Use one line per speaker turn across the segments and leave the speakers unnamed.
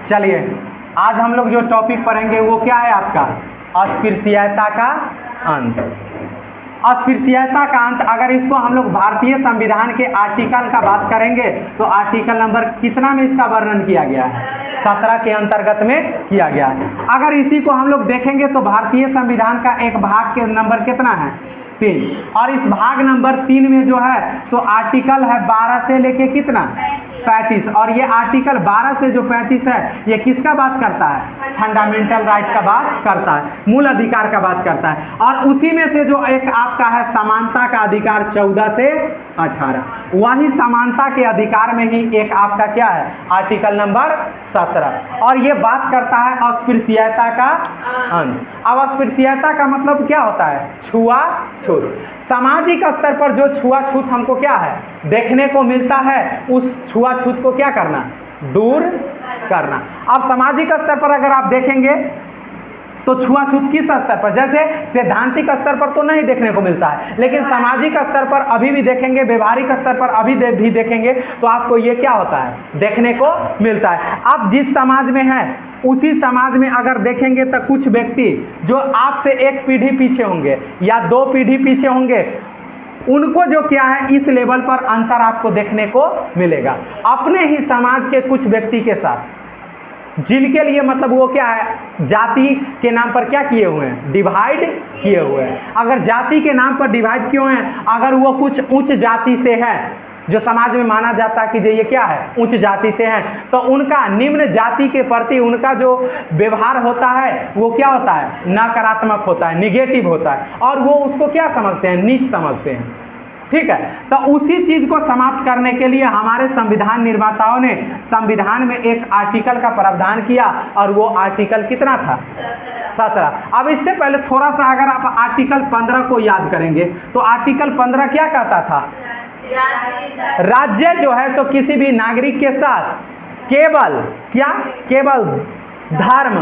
चलिए आज हम लोग जो टॉपिक पढ़ेंगे वो क्या है आपका अस्पृश्यता का अंत। अस्पृश्यता का अंत, अगर इसको हम लोग भारतीय संविधान के आर्टिकल का बात करेंगे तो आर्टिकल नंबर कितना में इसका वर्णन किया गया है? 17 के अंतर्गत में किया गया है। अगर इसी को हम लोग देखेंगे तो भारतीय संविधान का एक भाग के नंबर कितना है? 3। और इस भाग नंबर 3 में जो है सो आर्टिकल है 12 से लेके कितना? 35। और ये आर्टिकल 12 से जो 35 है ये किसका बात करता है? फंडामेंटल राइट का बात करता है, मूल अधिकार का बात करता है। और उसी में से जो एक आपका है समानता का अधिकार 14 से 18, वही समानता के अधिकार में ही एक आपका क्या है? Article number 17। और ये बात करता है अस्पृश्यता का अंत। अब अस्पृश्यता का मतलब क्या होता है? छुआछूत। सामाजिक स्तर पर जो छुआछूत हमको क्या है देखने को मिलता है, उस छुआछूत को क्या करना? दूर करना। अब सामाजिक स्तर पर अगर आप देखेंगे तो छुआछूत किस स्तर पर? जैसे सैद्धांतिक स्तर पर तो नहीं देखने को मिलता है, लेकिन सामाजिक स्तर पर अभी भी देखेंगे, व्यवहारिक स्तर पर अभी भी देखेंगे तो आपको ये क्या होता है? देखने को मिलता है। आप जिस समाज में हैं उसी समाज में अगर देखेंगे तो कुछ व्यक्ति जो आपसे एक पीढ़ी पीछे होंगे या 2 पीढ़ी पीछे होंगे, उनको जो क्या है इस लेवल पर अंतर आपको देखने को मिलेगा अपने ही समाज के कुछ व्यक्ति के साथ, जिनके लिए मतलब वो क्या है जाति के नाम पर क्या किए हुए हैं? डिवाइड किए हुए हैं। अगर जाति के नाम पर डिवाइड क्यों हैं? अगर वो कुछ उच्च जाति से है, जो समाज में माना जाता है कि जो ये क्या है उच्च जाति से हैं, तो उनका निम्न जाति के प्रति उनका जो व्यवहार होता है वो क्या होता है? नकारात्मक होता है, निगेटिव होता है, और वो उसको क्या समझते हैं? नीच समझते हैं। ठीक है, तो उसी चीज को समाप्त करने के लिए हमारे संविधान निर्माताओं ने संविधान में एक आर्टिकल का प्रावधान किया, और वो आर्टिकल कितना था? 17। अब इससे पहले थोड़ा सा अगर आप आर्टिकल 15 को याद करेंगे तो आर्टिकल 15 क्या कहता था? राज्य जो है सो किसी भी नागरिक के साथ केवल क्या? केवल धर्म,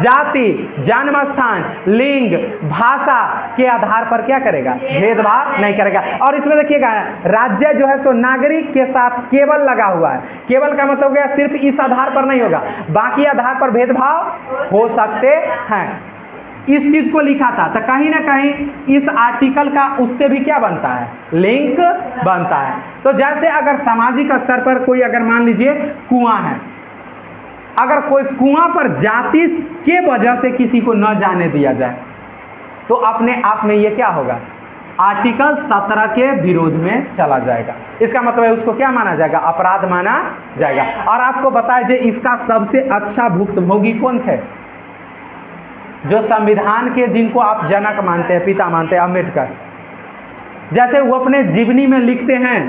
जाति, जन्म स्थान, लिंग, भाषा के आधार पर क्या करेगा? भेदभाव नहीं करेगा। और इसमें देखिएगा राज्य जो है सो नागरिक के साथ केवल लगा हुआ है। केवल का मतलब क्या? सिर्फ इस आधार पर नहीं होगा, बाकी आधार पर भेदभाव हो सकते हैं। इस चीज को लिखा था, तो कहीं ना कहीं इस आर्टिकल का उससे भी क्या बनता है? लिंक बनता है। तो जैसे अगर सामाजिक स्तर पर कोई अगर मान लीजिए कुआं है, अगर कोई कुआं पर जाति के वजह से किसी को न जाने दिया जाए तो अपने आप में ये क्या होगा? आर्टिकल 17 के विरोध में चला जाएगा। इसका मतलब है उसको क्या माना जाएगा? अपराध माना जाएगा। और आपको बताया जे इसका सबसे अच्छा भुक्तभोगी कौन थे? जो संविधान के जिनको आप जनक मानते हैं, पिता मानते हैं, अम्बेडकर। जैसे वो अपने जीवनी में लिखते हैं,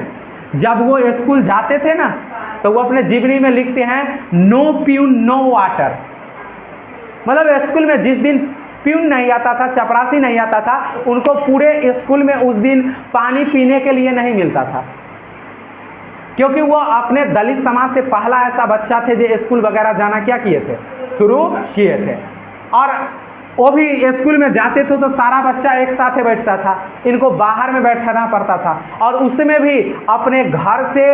जब वो स्कूल जाते थे ना तो वो अपने जीवनी में लिखते हैं नो प्यून नो वाटर। मतलब स्कूल में जिस दिन प्यून नहीं आता था, चपरासी नहीं आता था, उनको पूरे स्कूल में उस दिन पानी पीने के लिए नहीं मिलता था, क्योंकि वो अपने दलित समाज से पहला ऐसा बच्चा थे जो स्कूल वगैरह जाना क्या किए थे? शुरू किए थे। और वो भी स्कूल में जाते थे तो सारा बच्चा एक साथ ही बैठता था, इनको बाहर में बैठाना पड़ता था, और उसमें भी अपने घर से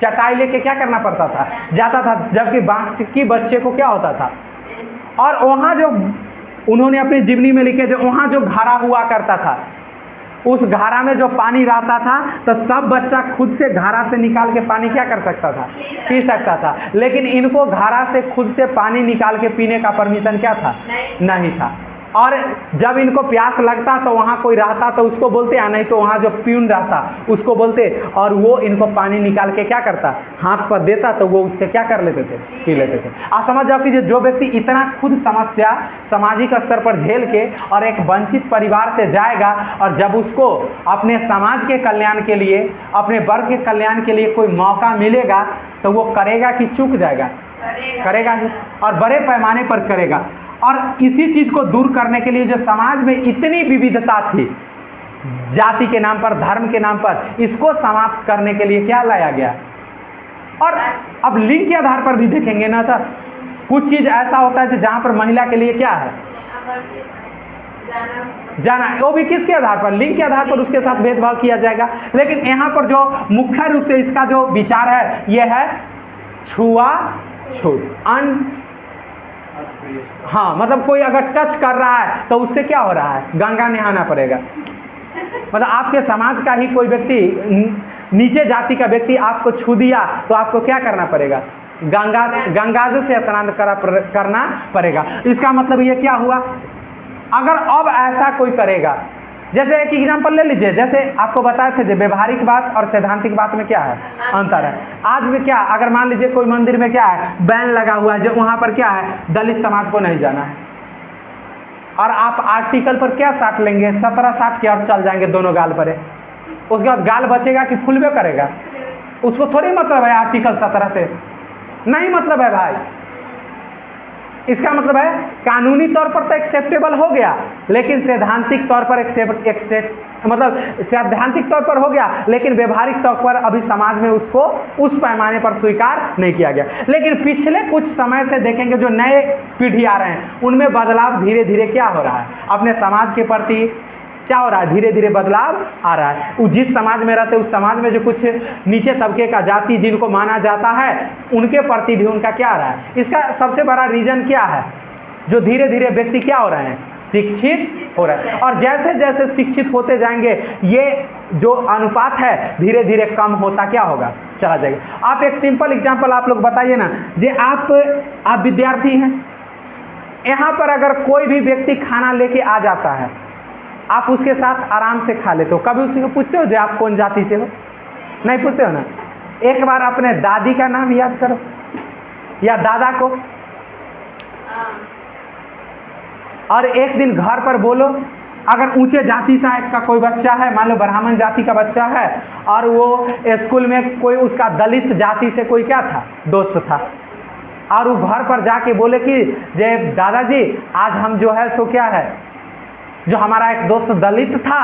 चटाई लेके क्या करना पड़ता था? जाता था, जबकि बाकी बच्चे को क्या होता था? और वहाँ जो उन्होंने अपनी जीवनी में लिखे थे, वहाँ जो घड़ा हुआ करता था, उस घड़ा में जो पानी रहता था तो सब बच्चा खुद से घड़ा से निकाल के पानी क्या कर सकता था? पी सकता था। लेकिन इनको घड़ा से खुद से पानी निकाल के पीने का परमिशन क्या था? नहीं था। और जब इनको प्यास लगता तो वहाँ कोई रहता तो उसको बोलते, या नहीं तो वहाँ जो प्यून रहता उसको बोलते, और वो इनको पानी निकाल के क्या करता? हाथ पर देता, तो वो उससे क्या कर लेते थे? पी लेते थे। आप समझ जाओ कि जो व्यक्ति इतना खुद समस्या सामाजिक स्तर पर झेल के और एक वंचित परिवार से जाएगा, और जब उसको अपने समाज के कल्याण के लिए, अपने वर्ग के कल्याण के लिए कोई मौका मिलेगा तो वो करेगा कि चूक जाएगा? करेगा ही, और बड़े पैमाने पर करेगा। और इसी चीज को दूर करने के लिए जो समाज में इतनी विविधता थी जाति के नाम पर, धर्म के नाम पर, इसको समाप्त करने के लिए क्या लाया गया? और अब लिंग के आधार पर भी देखेंगे ना सर, कुछ चीज ऐसा होता है जहां पर महिला के लिए क्या है? जाना, वो भी किसके आधार पर? लिंग के आधार पर उसके साथ भेदभाव किया जाएगा। लेकिन यहाँ पर जो मुख्य रूप से इसका जो विचार है ये है छुआ छूत, हाँ, मतलब कोई अगर टच कर रहा है तो उससे क्या हो रहा है, गंगा नहाना पड़ेगा। मतलब आपके समाज का ही कोई व्यक्ति, नीचे जाति का व्यक्ति आपको छू दिया तो आपको क्या करना पड़ेगा, गंगा से स्नान करना पड़ेगा। इसका मतलब ये क्या हुआ, अगर अब ऐसा कोई करेगा, जैसे एक एग्जाम्पल ले लीजिए, जैसे आपको बताए थे व्यवहारिक बात और सैद्धांतिक बात में क्या है अंतर है। आज में क्या, अगर मान लीजिए कोई मंदिर में क्या है, बैन लगा हुआ है, जो वहाँ पर क्या है, दलित समाज को नहीं जाना है, और आप आर्टिकल पर क्या साट लेंगे, 17 साट के और चल जाएंगे दोनों गाल पर, उसके बाद गाल बचेगा कि फुलबे करेगा, उसको थोड़ी मतलब है आर्टिकल 17 से, नहीं मतलब है भाई। इसका मतलब है कानूनी तौर पर तो एक्सेप्टेबल हो गया, लेकिन सैद्धांतिक तौर पर मतलब सैद्धांतिक तौर पर हो गया, लेकिन व्यवहारिक तौर पर अभी समाज में उसको उस पैमाने पर स्वीकार नहीं किया गया। लेकिन पिछले कुछ समय से देखेंगे जो नए पीढ़ी आ रहे हैं, उनमें बदलाव धीरे धीरे क्या हो रहा है, अपने समाज के प्रति क्या हो रहा है, धीरे धीरे बदलाव आ रहा है। वो जिस समाज में रहते, उस समाज में जो कुछ नीचे तबके का जाति जिनको माना जाता है, उनके प्रति भी उनका क्या आ रहा है। इसका सबसे बड़ा रीजन क्या है, जो धीरे धीरे व्यक्ति क्या हो रहे हैं, शिक्षित हो रहे हैं, और जैसे जैसे शिक्षित होते जाएंगे ये जो अनुपात है धीरे धीरे कम होता क्या होगा, चला जाएगा। आप एक सिंपल एग्जाम्पल आप लोग बताइए ना, जे आप विद्यार्थी हैं, यहाँ पर अगर कोई भी व्यक्ति खाना लेके आ जाता है, आप उसके साथ आराम से खा लेते हो, कभी उसी को पूछते हो जो आप कौन जाति से हो, नहीं पूछते हो ना। एक बार अपने दादी का नाम याद करो या दादा को, और एक दिन घर पर बोलो, अगर ऊंचे जाति से का कोई बच्चा है, मान लो ब्राह्मण जाति का बच्चा है, और वो स्कूल में कोई उसका दलित जाति से कोई क्या था, दोस्त था, और वो घर पर जाके बोले कि जे दादाजी आज हम जो है सो क्या है, जो हमारा एक दोस्त दलित था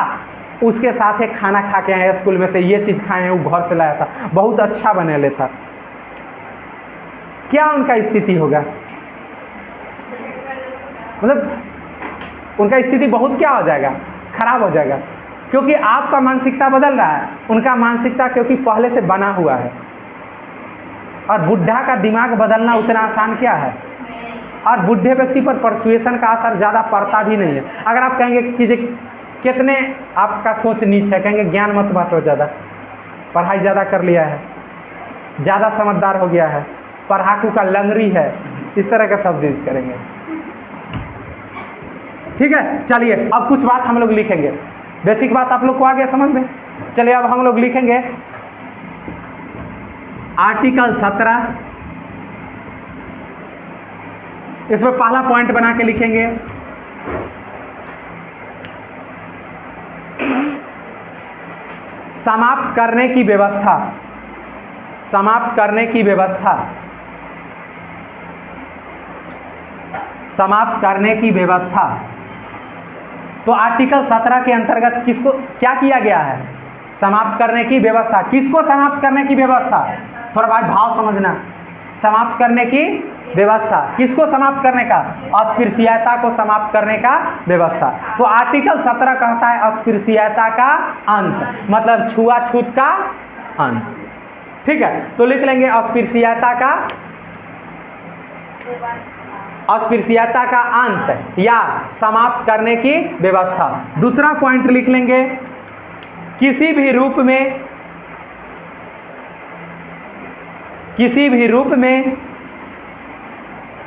उसके साथ एक खाना खा के आए स्कूल में से, ये चीज़ खाए हैं, वो घर से लाया था, बहुत अच्छा बनेले था, क्या उनका स्थिति होगा, मतलब उनका स्थिति बहुत क्या हो जाएगा, खराब हो जाएगा, क्योंकि आपका मानसिकता बदल रहा है, उनका मानसिकता क्योंकि पहले से बना हुआ है। और बुढ़ा का दिमाग बदलना उतना आसान क्या है, और बुढ़े व्यक्ति पर परसुएशन का असर ज़्यादा पड़ता भी नहीं है। अगर आप कहेंगे कि कितने आपका सोच नीच है, कहेंगे ज्ञान मत बांटो, ज़्यादा पढ़ाई ज़्यादा कर लिया है, ज़्यादा समझदार हो गया है, पढ़ाकू का लंगड़ी है, इस तरह का शब्द यूज करेंगे। ठीक है, चलिए अब कुछ बात हम लोग लिखेंगे, बेसिक बात आप लोग को आ गया समझ में। चलिए अब हम लोग लिखेंगे आर्टिकल 17, इसमें पहला पॉइंट बना के लिखेंगे समाप्त करने की व्यवस्था, समाप्त करने की व्यवस्था, समाप्त करने की व्यवस्था। तो आर्टिकल 17 के अंतर्गत किसको क्या किया गया है, समाप्त करने की व्यवस्था। किसको समाप्त करने की व्यवस्था, थोड़ा भाई भाव समझना, समाप्त करने की व्यवस्था, किसको समाप्त करने का, अस्पृश्यता को समाप्त करने का व्यवस्था। तो आर्टिकल 17 कहता है अस्पृश्यता का अंत, मतलब छुआछूत का अंत। ठीक है, तो लिख लेंगे अस्पृश्यता का, अस्पृश्यता का अंत या समाप्त करने की व्यवस्था। दूसरा पॉइंट लिख लेंगे किसी भी रूप में, किसी भी रूप में,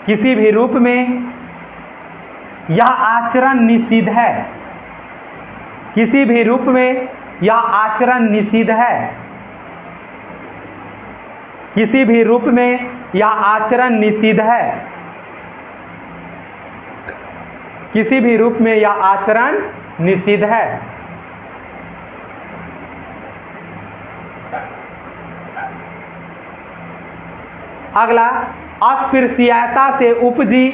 किसी भी रूप में यह आचरण निषिद्ध है, किसी भी रूप में यह आचरण निषिद्ध है, किसी भी रूप में यह आचरण निषिद्ध है, किसी भी रूप में यह आचरण निषिद्ध है। अगला अस्पृश्यता से उपजी,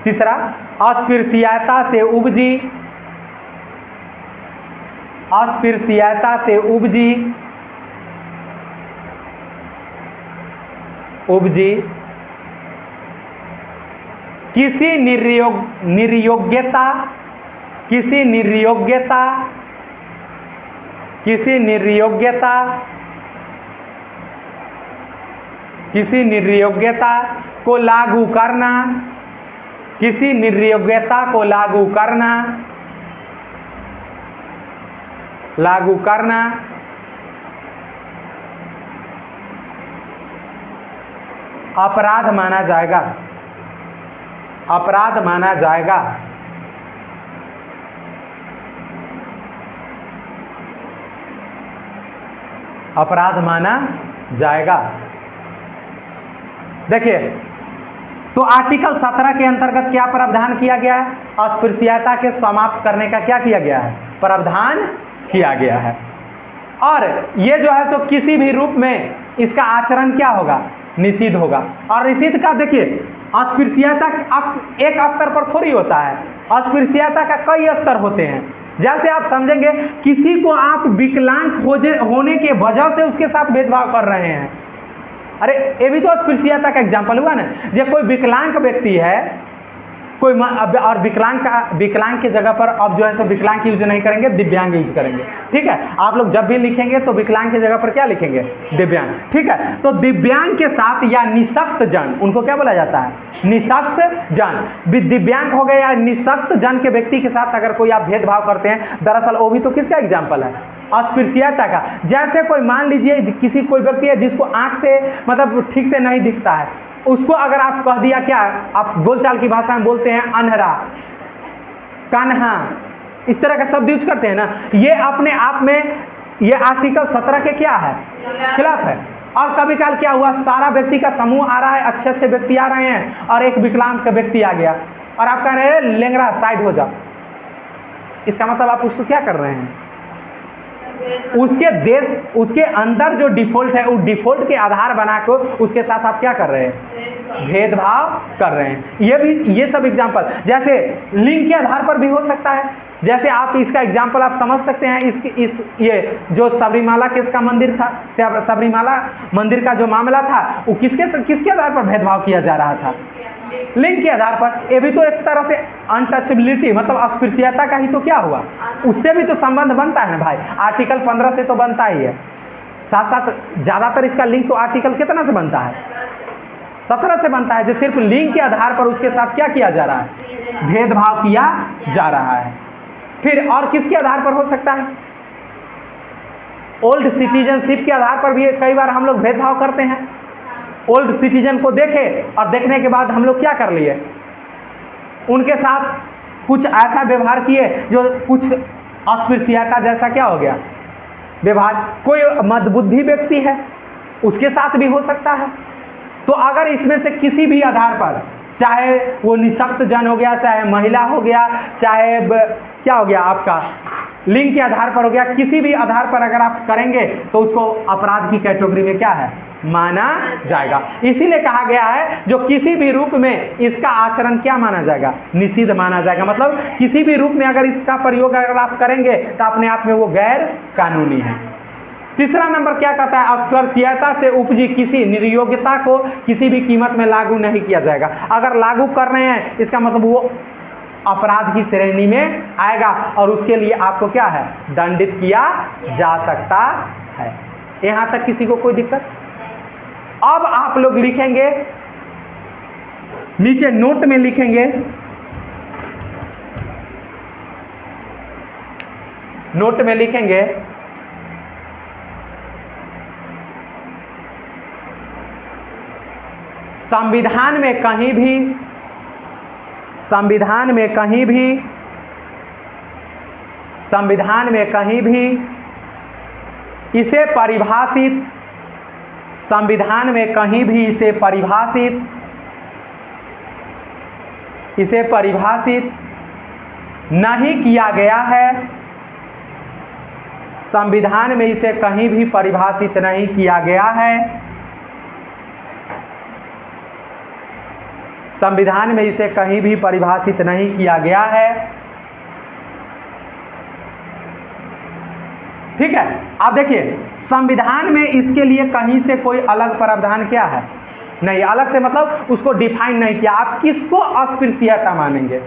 तीसरा अस्पृश्यता से उपजी, अस्पृश्यता से उपजी, उपजी किसी निर्योग्यता, किसी निर्योग्यता, किसी निर्योग्यता किसी निर्योग्यता को लागू करना, किसी निर्योग्यता को लागू करना, लागू करना अपराध माना जाएगा, अपराध माना जाएगा। अपराध माना जाएगा। देखिए, तो आर्टिकल 17 के अंतर्गत क्या प्रावधान किया गया है? अस्पृश्यता के समाप्त करने का क्या किया गया है? प्रावधान किया गया है। और ये जो है सो किसी भी रूप में इसका आचरण क्या होगा? निषिद्ध होगा। और निषिद्ध का देखिए, अस्पृश्यता अब एक स्तर पर थोड़ी होता है, अस्पृश्यता का कई स्तर होते हैं। जैसे आप समझेंगे, किसी को आप विकलांग होने के वजह से उसके साथ भेदभाव कर रहे हैं, अरे ये भी तो अस्पृश्यता का एग्जाम्पल हुआ ना। जो कोई विकलांग व्यक्ति है, कोई और विकलांग की जगह पर अब जो है सो विकलांग यूज नहीं करेंगे, दिव्यांग यूज करेंगे। ठीक है, आप लोग जब भी लिखेंगे तो विकलांग की जगह पर क्या लिखेंगे? दिव्यांग। ठीक है, तो दिव्यांग के साथ या निःशक्त जन, उनको क्या बोला जाता है? निःशक्त जन। दिव्यांग हो गए या निःशक्त जन के व्यक्ति के साथ अगर कोई आप भेदभाव करते हैं, दरअसल वो भी तो किसका एग्जाम्पल है? अस्पृश्यता का। जैसे कोई मान लीजिए किसी कोई व्यक्ति है जिसको आंख से मतलब ठीक से नहीं दिखता है, उसको अगर आप कह दिया, क्या आप बोलचाल की भाषा में बोलते हैं अनहरा, कान्हा, इस तरह का शब्द यूज करते हैं ना, ये अपने आप में ये आर्टिकल 17 के क्या है? खिलाफ है। और कभी काल क्या हुआ, सारा व्यक्ति का समूह आ रहा है, अच्छे अच्छे व्यक्ति आ रहे हैं और एक विकलांग का व्यक्ति आ गया और आप कह रहे हैं लेंगड़ा साइड हो जाओ, इसका मतलब आप उसको क्या कर रहे हैं? उसके अंदर जो डिफॉल्ट है, उस डिफॉल्ट के आधार बनाकर उसके साथ आप क्या कर रहे हैं? भेदभाव कर रहे हैं। ये सब एग्जांपल, जैसे लिंग के आधार पर भी हो सकता है। जैसे आप इसका एग्जांपल आप समझ सकते हैं, ये जो सबरीमाला किसका मंदिर था, सबरीमाला मंदिर का जो मामला था, वो किसके आधार पर भेदभाव किया जा रहा था? लिंग के आधार पर। ये भी तो एक तरह से अनटचेबिलिटी मतलब अस्पृश्यता का ही तो क्या हुआ, उससे भी तो संबंध बनता है ना भाई। आर्टिकल 15 से तो बनता ही है, साथ साथ ज्यादातर इसका लिंक तो आर्टिकल कितना से बनता है? 17 से बनता है, जो सिर्फ लिंग के आधार पर उसके साथ क्या किया जा रहा है? भेदभाव किया जा रहा है। फिर और किसके आधार पर हो सकता है? ओल्ड सिटीजनशिप के आधार पर भी कई बार हम लोग भेदभाव करते हैं। ओल्ड सिटीजन को देखे और देखने के बाद हम लोग क्या कर लिए? उनके साथ कुछ ऐसा व्यवहार किए जो कुछ अस्पृश्यता जैसा क्या हो गया व्यवहार। कोई मदबुद्धि व्यक्ति है, उसके साथ भी हो सकता है। तो अगर इसमें से किसी भी आधार पर, चाहे वो निःशक्त जन हो गया, चाहे महिला हो गया, चाहे क्या हो गया आपका लिंग के आधार पर हो गया, किसी भी आधार पर अगर आप करेंगे तो उसको अपराध की कैटेगरी में क्या है? माना जाएगा। इसीलिए कहा गया है जो किसी भी रूप में इसका आचरण क्या माना जाएगा? निषिद्ध माना जाएगा। मतलब किसी भी रूप में अगर इसका प्रयोग अगर आप करेंगे तो अपने आप में वो गैर कानूनी है। तीसरा नंबर क्या कहता है? अस्पृश्यता से उपजी किसी निर्योग्यता को किसी भी कीमत में लागू नहीं किया जाएगा। अगर लागू कर रहे हैं इसका मतलब वो अपराध की श्रेणी में आएगा और उसके लिए आपको क्या है? दंडित किया जा सकता है। यहां तक किसी को कोई दिक्कत? अब आप लोग लिखेंगे, नीचे नोट में लिखेंगे, नोट में लिखेंगे संविधान में कहीं भी, संविधान में कहीं भी, संविधान में कहीं भी इसे परिभाषित, संविधान में कहीं भी इसे परिभाषित, इसे परिभाषित नहीं किया गया है। संविधान में इसे कहीं भी परिभाषित नहीं किया गया है। संविधान में इसे कहीं भी परिभाषित नहीं किया गया है। ठीक है, आप देखिए संविधान में इसके लिए कहीं से कोई अलग प्रावधान क्या है? नहीं, अलग से मतलब उसको डिफाइन नहीं किया। आप किसको अस्पृश्यता मानेंगे?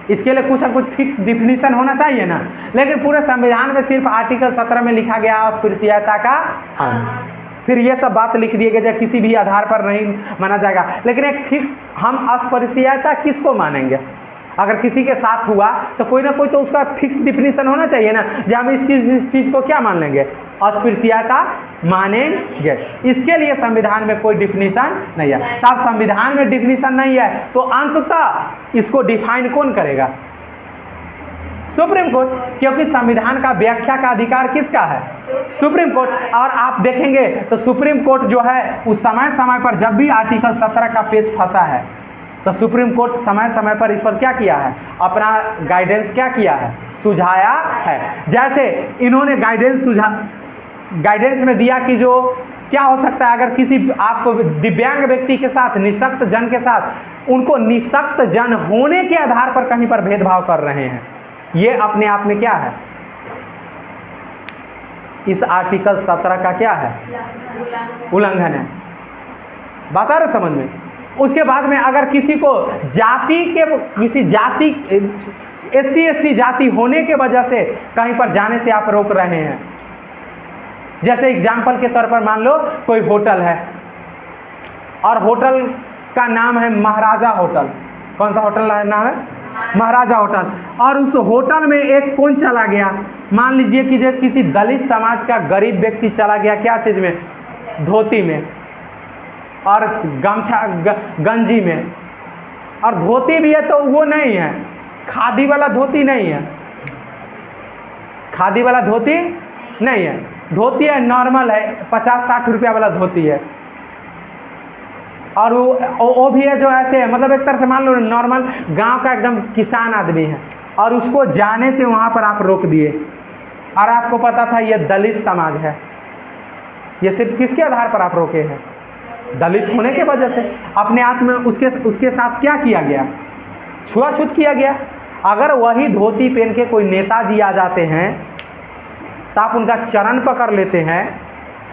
इसके लिए कुछ ना कुछ फिक्स डिफिनीशन होना चाहिए ना। लेकिन पूरे संविधान में सिर्फ आर्टिकल 17 में लिखा गया अस्पृश्यता का अंत। फिर ये सब बात लिख दिए गए जो किसी भी आधार पर नहीं माना जाएगा। लेकिन एक फिक्स हम अस्पृश्यता किसको मानेंगे? अगर किसी के साथ हुआ तो कोई ना कोई तो उसका फिक्स डिफिनीशन होना चाहिए ना, जो हम इस चीज़ को क्या मान लेंगे? अस्पृश्यता मानेंगे। इसके लिए संविधान में कोई डिफिनीशन नहीं है। तब संविधान में डिफिनीशन नहीं है तो अंततः इसको डिफाइन कौन करेगा? सुप्रीम कोर्ट, क्योंकि संविधान का व्याख्या का अधिकार किसका है? Supreme court. और आप देखेंगे तो सुप्रीम कोर्ट जो है उस समय समय पर जब भी आर्टिकल 17 का पेच फंसा है तो सुप्रीम कोर्ट समय समय पर इस पर क्या किया है? अपना गाइडेंस क्या किया है? सुझाया है। जैसे इन्होंने गाइडेंस में दिया कि जो क्या हो सकता है अगर किसी आप दिव्यांग व्यक्ति के साथ, निःशक्त जन के साथ, उनको निःशक्त जन होने के आधार पर कहीं पर भेदभाव कर रहे हैं, ये अपने आप में क्या है? इस आर्टिकल 17 का क्या है? उल्लंघन है। बात आ रहा समझ में? उसके बाद में अगर किसी को किसी जाति SC/ST जाति होने के वजह से कहीं पर जाने से आप रोक रहे हैं, जैसे एग्जाम्पल के तौर पर मान लो कोई होटल है और होटल का नाम है महाराजा होटल। कौन सा होटल नाम है? महाराजा होटल। और उस होटल में एक कौन चला गया? मान लीजिए कि जो किसी दलित समाज का गरीब व्यक्ति चला गया, क्या चीज़ में? धोती में और गमछा गंजी में। और धोती भी है तो वो नहीं है खादी वाला धोती, नहीं है खादी वाला धोती, नहीं है धोती है नॉर्मल है, 50-60 रुपया वाला धोती है। और वो भी है जो ऐसे है, मतलब एक तरह से मान लो नॉर्मल गांव का एकदम किसान आदमी है और उसको जाने से वहाँ पर आप रोक दिए और आपको पता था ये दलित समाज है। ये सिर्फ किसके आधार पर आप रोके हैं? दलित होने के वजह से। अपने आप में उसके साथ क्या किया गया? छुआछूत किया गया। अगर वही धोती पहन के कोई नेताजी आ जाते हैं तो आप उनका चरण पकड़ लेते हैं,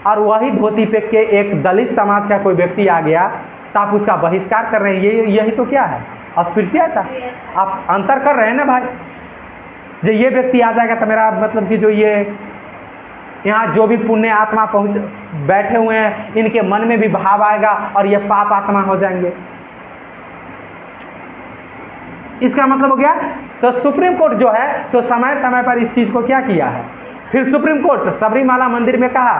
और वही धोती पहन के एक दलित समाज का कोई व्यक्ति आ गया तो आप उसका बहिष्कार कर रहे हैं। यही तो क्या है? अस्पृश्यता। आप अंतर कर रहे हैं ना भाई। जो ये व्यक्ति आ जाएगा तो मेरा मतलब कि जो ये यहाँ जो भी पुण्य आत्मा बैठे हुए हैं, इनके मन में भी भाव आएगा और ये पाप आत्मा हो जाएंगे। इसका मतलब हो गया। तो सुप्रीम कोर्ट जो है तो समय समय पर इस चीज़ को क्या किया है? फिर सुप्रीम कोर्ट सबरीमाला मंदिर में कहा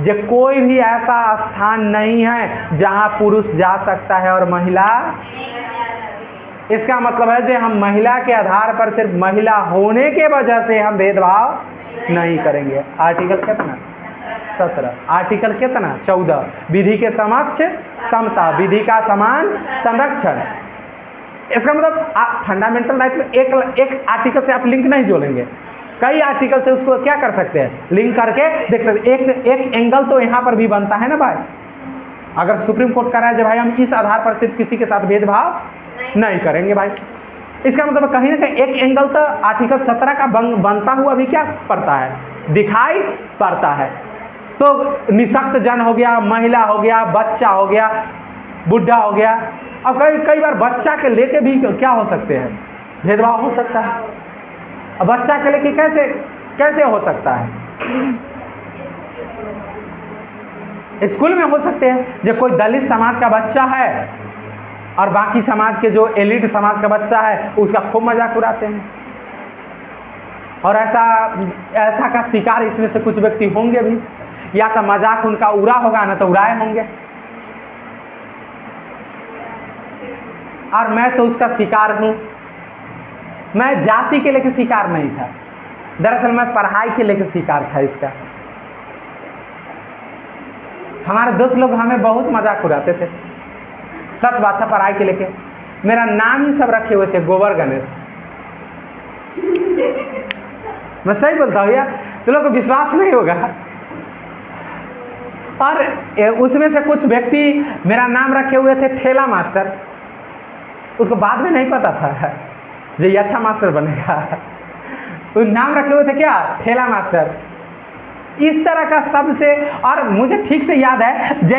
जो कोई भी ऐसा स्थान नहीं है जहाँ पुरुष जा सकता है और महिला। इसका मतलब है जो हम महिला के आधार पर सिर्फ महिला होने के वजह से हम भेदभाव नहीं करेंगे। आर्टिकल कितना? 17। आर्टिकल कितना? 14। विधि के समक्ष समता, विधि का समान संरक्षण। इसका मतलब आप फंडामेंटल राइट में एक आर्टिकल से आप लिंक नहीं जोड़ेंगे, कई आर्टिकल से उसको क्या कर सकते हैं? लिंक करके देख सकते। एक एंगल तो यहाँ पर भी बनता है ना भाई। अगर सुप्रीम कोर्ट कह रहा है जो भाई हम इस आधार पर सिर्फ किसी के साथ भेदभाव नहीं करेंगे भाई, इसका मतलब कहीं ना कहीं एक एंगल तो आर्टिकल 17 का बनता हुआ भी क्या पड़ता है? दिखाई पड़ता है। तो निःशक्त जन हो गया, महिला हो गया, बच्चा हो गया, बुढ़ा हो गया। अब कई बार बच्चा के लेके भी क्या हो सकते हैं? भेदभाव हो सकता है। अब बच्चा के लेके कैसे हो सकता है? स्कूल में हो सकते हैं। जब कोई दलित समाज का बच्चा है और बाकी समाज के जो एलिट समाज का बच्चा है उसका खूब मजाक उड़ाते हैं, और ऐसा का शिकार इसमें से कुछ व्यक्ति होंगे भी, या तो मजाक उनका उड़ा होगा ना तो उड़ाए होंगे। और मैं तो उसका शिकार हूँ। मैं जाति के लेके शिकार नहीं था, दरअसल मैं पढ़ाई के लेके शिकार था इसका। हमारे दोस्त लोग हमें बहुत मजाक उड़ाते थे, सच बात था। पढ़ाई के लेके मेरा नाम ही सब रखे हुए थे गोबर गणेश। मैं सही बोलता हूँ यार, तुम लोग को विश्वास नहीं होगा। और उसमें से कुछ व्यक्ति मेरा नाम रखे हुए थे ठेला मास्टर। उसको बाद में नहीं पता था जो ये अच्छा मास्टर बनेगा। तो नाम रखे हुए थे क्या? ठेला मास्टर। इस तरह का शब्द से, और मुझे ठीक से याद है जो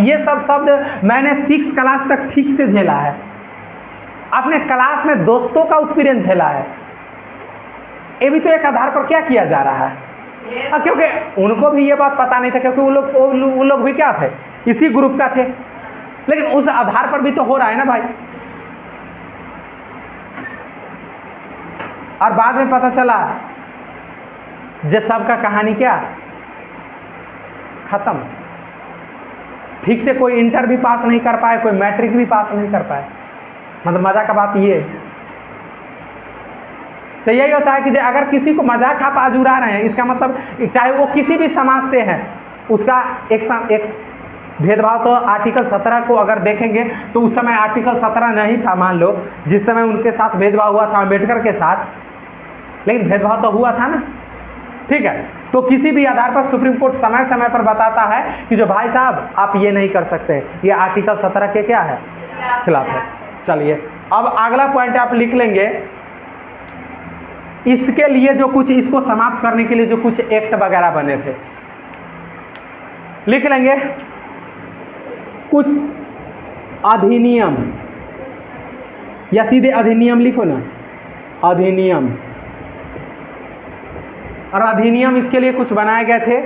ये सब शब्द मैंने 6 क्लास तक ठीक से झेला है। अपने क्लास में दोस्तों का उत्पीड़न झेला है। ये भी तो एक आधार पर क्या किया जा रहा है? क्योंकि उनको भी ये बात पता नहीं था, क्योंकि वो लोग भी क्या थे, इसी ग्रुप का थे। लेकिन उस आधार पर भी तो हो रहा है ना भाई। और बाद में पता चला जे सबका कहानी क्या खत्म। ठीक से कोई इंटर भी पास नहीं कर पाए, कोई मैट्रिक भी पास नहीं कर पाए। मतलब मजा का बात ये। तो यही होता है कि अगर किसी को मजाक आप आज उड़ा रहे हैं, इसका मतलब चाहे वो किसी भी समाज से है, उसका एक भेदभाव। तो आर्टिकल 17 को अगर देखेंगे तो उस समय आर्टिकल 17 नहीं था, मान लो जिस समय उनके साथ भेदभाव हुआ था अम्बेडकर के साथ, लेकिन भेदभाव तो हुआ था ना। ठीक है, तो किसी भी आधार पर सुप्रीम कोर्ट समय समय पर बताता है कि जो भाई साहब आप ये नहीं कर सकते, ये आर्टिकल 17 के क्या है, खिलाफ है। चलिए अब अगला पॉइंट आप लिख लेंगे। इसके लिए जो कुछ, इसको समाप्त करने के लिए जो कुछ एक्ट वगैरह बने थे, लिख लेंगे कुछ अधिनियम, या सीधे अधिनियम लिखो ना, अधिनियम। और अधिनियम इसके लिए कुछ बनाए गए थे।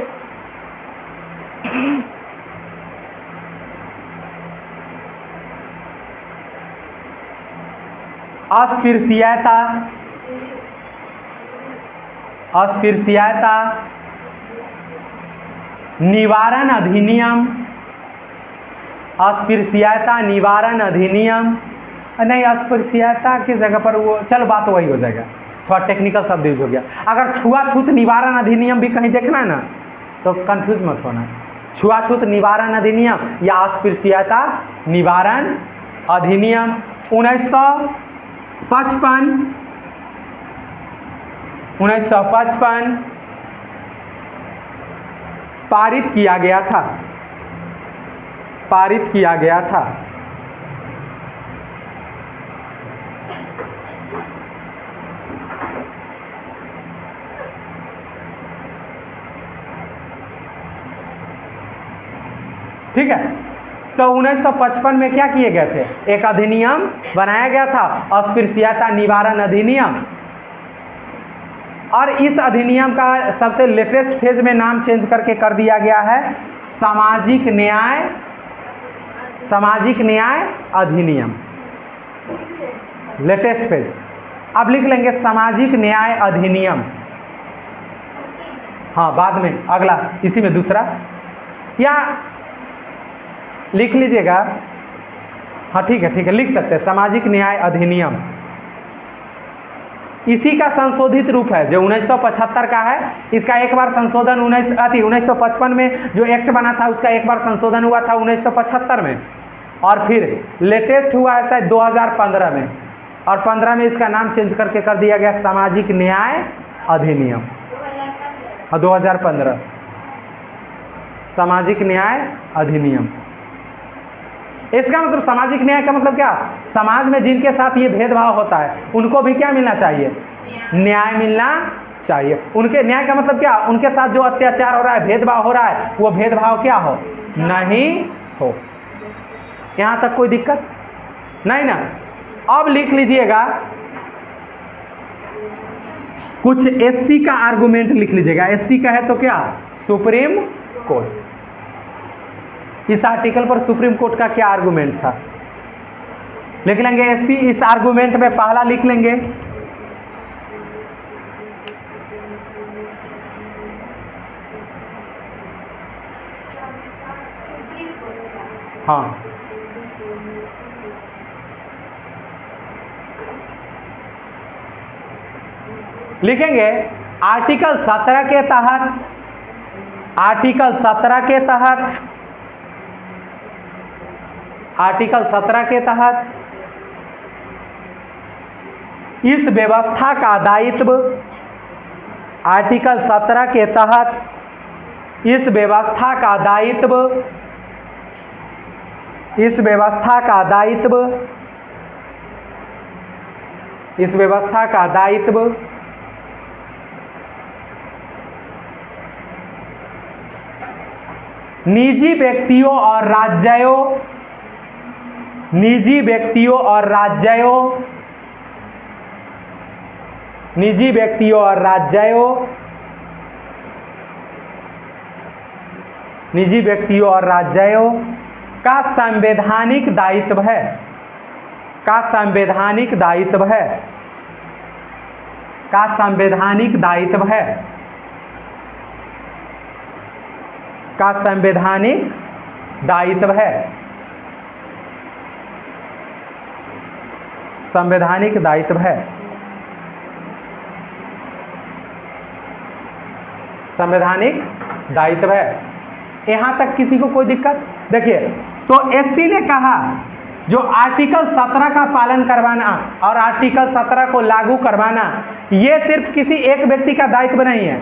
अस्पृश्यता निवारण अधिनियम, अस्पृश्यता निवारण अधिनियम। नहीं, अस्पृश्यता की जगह पर वो, चलो बात वही हो जाएगा, थोड़ा टेक्निकल शब्द यूज हो गया। अगर छुआछूत निवारण अधिनियम भी कहीं देखना है ना तो कंफ्यूज मत होना। छुआछूत निवारण अधिनियम या अस्पृश्यता निवारण अधिनियम 1955 पारित किया गया था। ठीक है, तो 1955 में क्या किए गए थे, एक अधिनियम बनाया गया था, अस्पृश्यता निवारण अधिनियम। और इस अधिनियम का सबसे लेटेस्ट फेज में नाम चेंज करके कर दिया गया है सामाजिक न्याय अधिनियम, लेटेस्ट फेज। अब लिख लेंगे सामाजिक न्याय अधिनियम। हाँ, बाद में अगला, इसी में दूसरा, या लिख लीजिएगा। हाँ ठीक है, लिख सकते हैं सामाजिक न्याय अधिनियम। इसी का संशोधित रूप है जो 1975 का है। इसका एक बार संशोधन 1955 में जो एक्ट बना था उसका एक बार संशोधन हुआ था 1975 में, और फिर लेटेस्ट हुआ है शायद 2015 में, और 15 में इसका नाम चेंज करके कर दिया गया सामाजिक न्याय अधिनियम। 2015 सामाजिक न्याय अधिनियम। इसका मतलब सामाजिक न्याय का मतलब क्या, समाज में जिनके साथ ये भेदभाव होता है उनको भी क्या मिलना चाहिए, न्याय मिलना चाहिए। उनके न्याय का मतलब क्या, उनके साथ जो अत्याचार हो रहा है, भेदभाव हो रहा है, वो भेदभाव क्या हो, नहीं हो। यहाँ तक कोई दिक्कत नहीं ना। अब लिख लीजिएगा कुछ एससी का आर्गुमेंट लिख लीजिएगा। एससी का है तो क्या, सुप्रीम कोर्ट। इस आर्टिकल पर सुप्रीम कोर्ट का क्या आर्गुमेंट था, लिख लेंगे एससी। इस आर्गुमेंट में पहला लिख लेंगे हाँ, लिखेंगे आर्टिकल 17 के तहत, आर्टिकल 17 के तहत, आर्टिकल 17 के तहत इस व्यवस्था का दायित्व, आर्टिकल 17 के तहत इस व्यवस्था का दायित्व, इस व्यवस्था का दायित्व, इस व्यवस्था का दायित्व निजी व्यक्तियों और राज्यों, निजी व्यक्तियों और राज्यों, निजी व्यक्तियों और राज्यों निजी व्यक्तियों और राज्यों का संवैधानिक दायित्व है, का संवैधानिक दायित्व है, का संवैधानिक दायित्व है, का संवैधानिक दायित्व है, संवैधानिक दायित्व है, संवैधानिक दायित्व है। यहां तक किसी को कोई दिक्कत? देखिए, तो एससी ने कहा जो आर्टिकल 17 का पालन करवाना और आर्टिकल 17 को लागू करवाना, ये सिर्फ किसी एक व्यक्ति का दायित्व नहीं है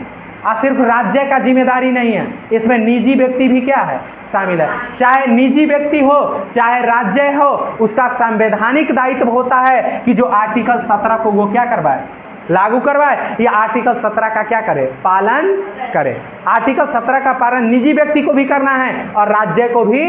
और सिर्फ राज्य का जिम्मेदारी नहीं है, इसमें निजी व्यक्ति भी क्या है, शामिल है। चाहे निजी व्यक्ति हो चाहे राज्य हो, उसका संवैधानिक दायित्व होता है कि जो आर्टिकल 17 को वो क्या करवाए, लागू करवाए, या आर्टिकल 17 का क्या करे, पालन करे। आर्टिकल 17 का पालन निजी व्यक्ति को भी करना है और राज्य को भी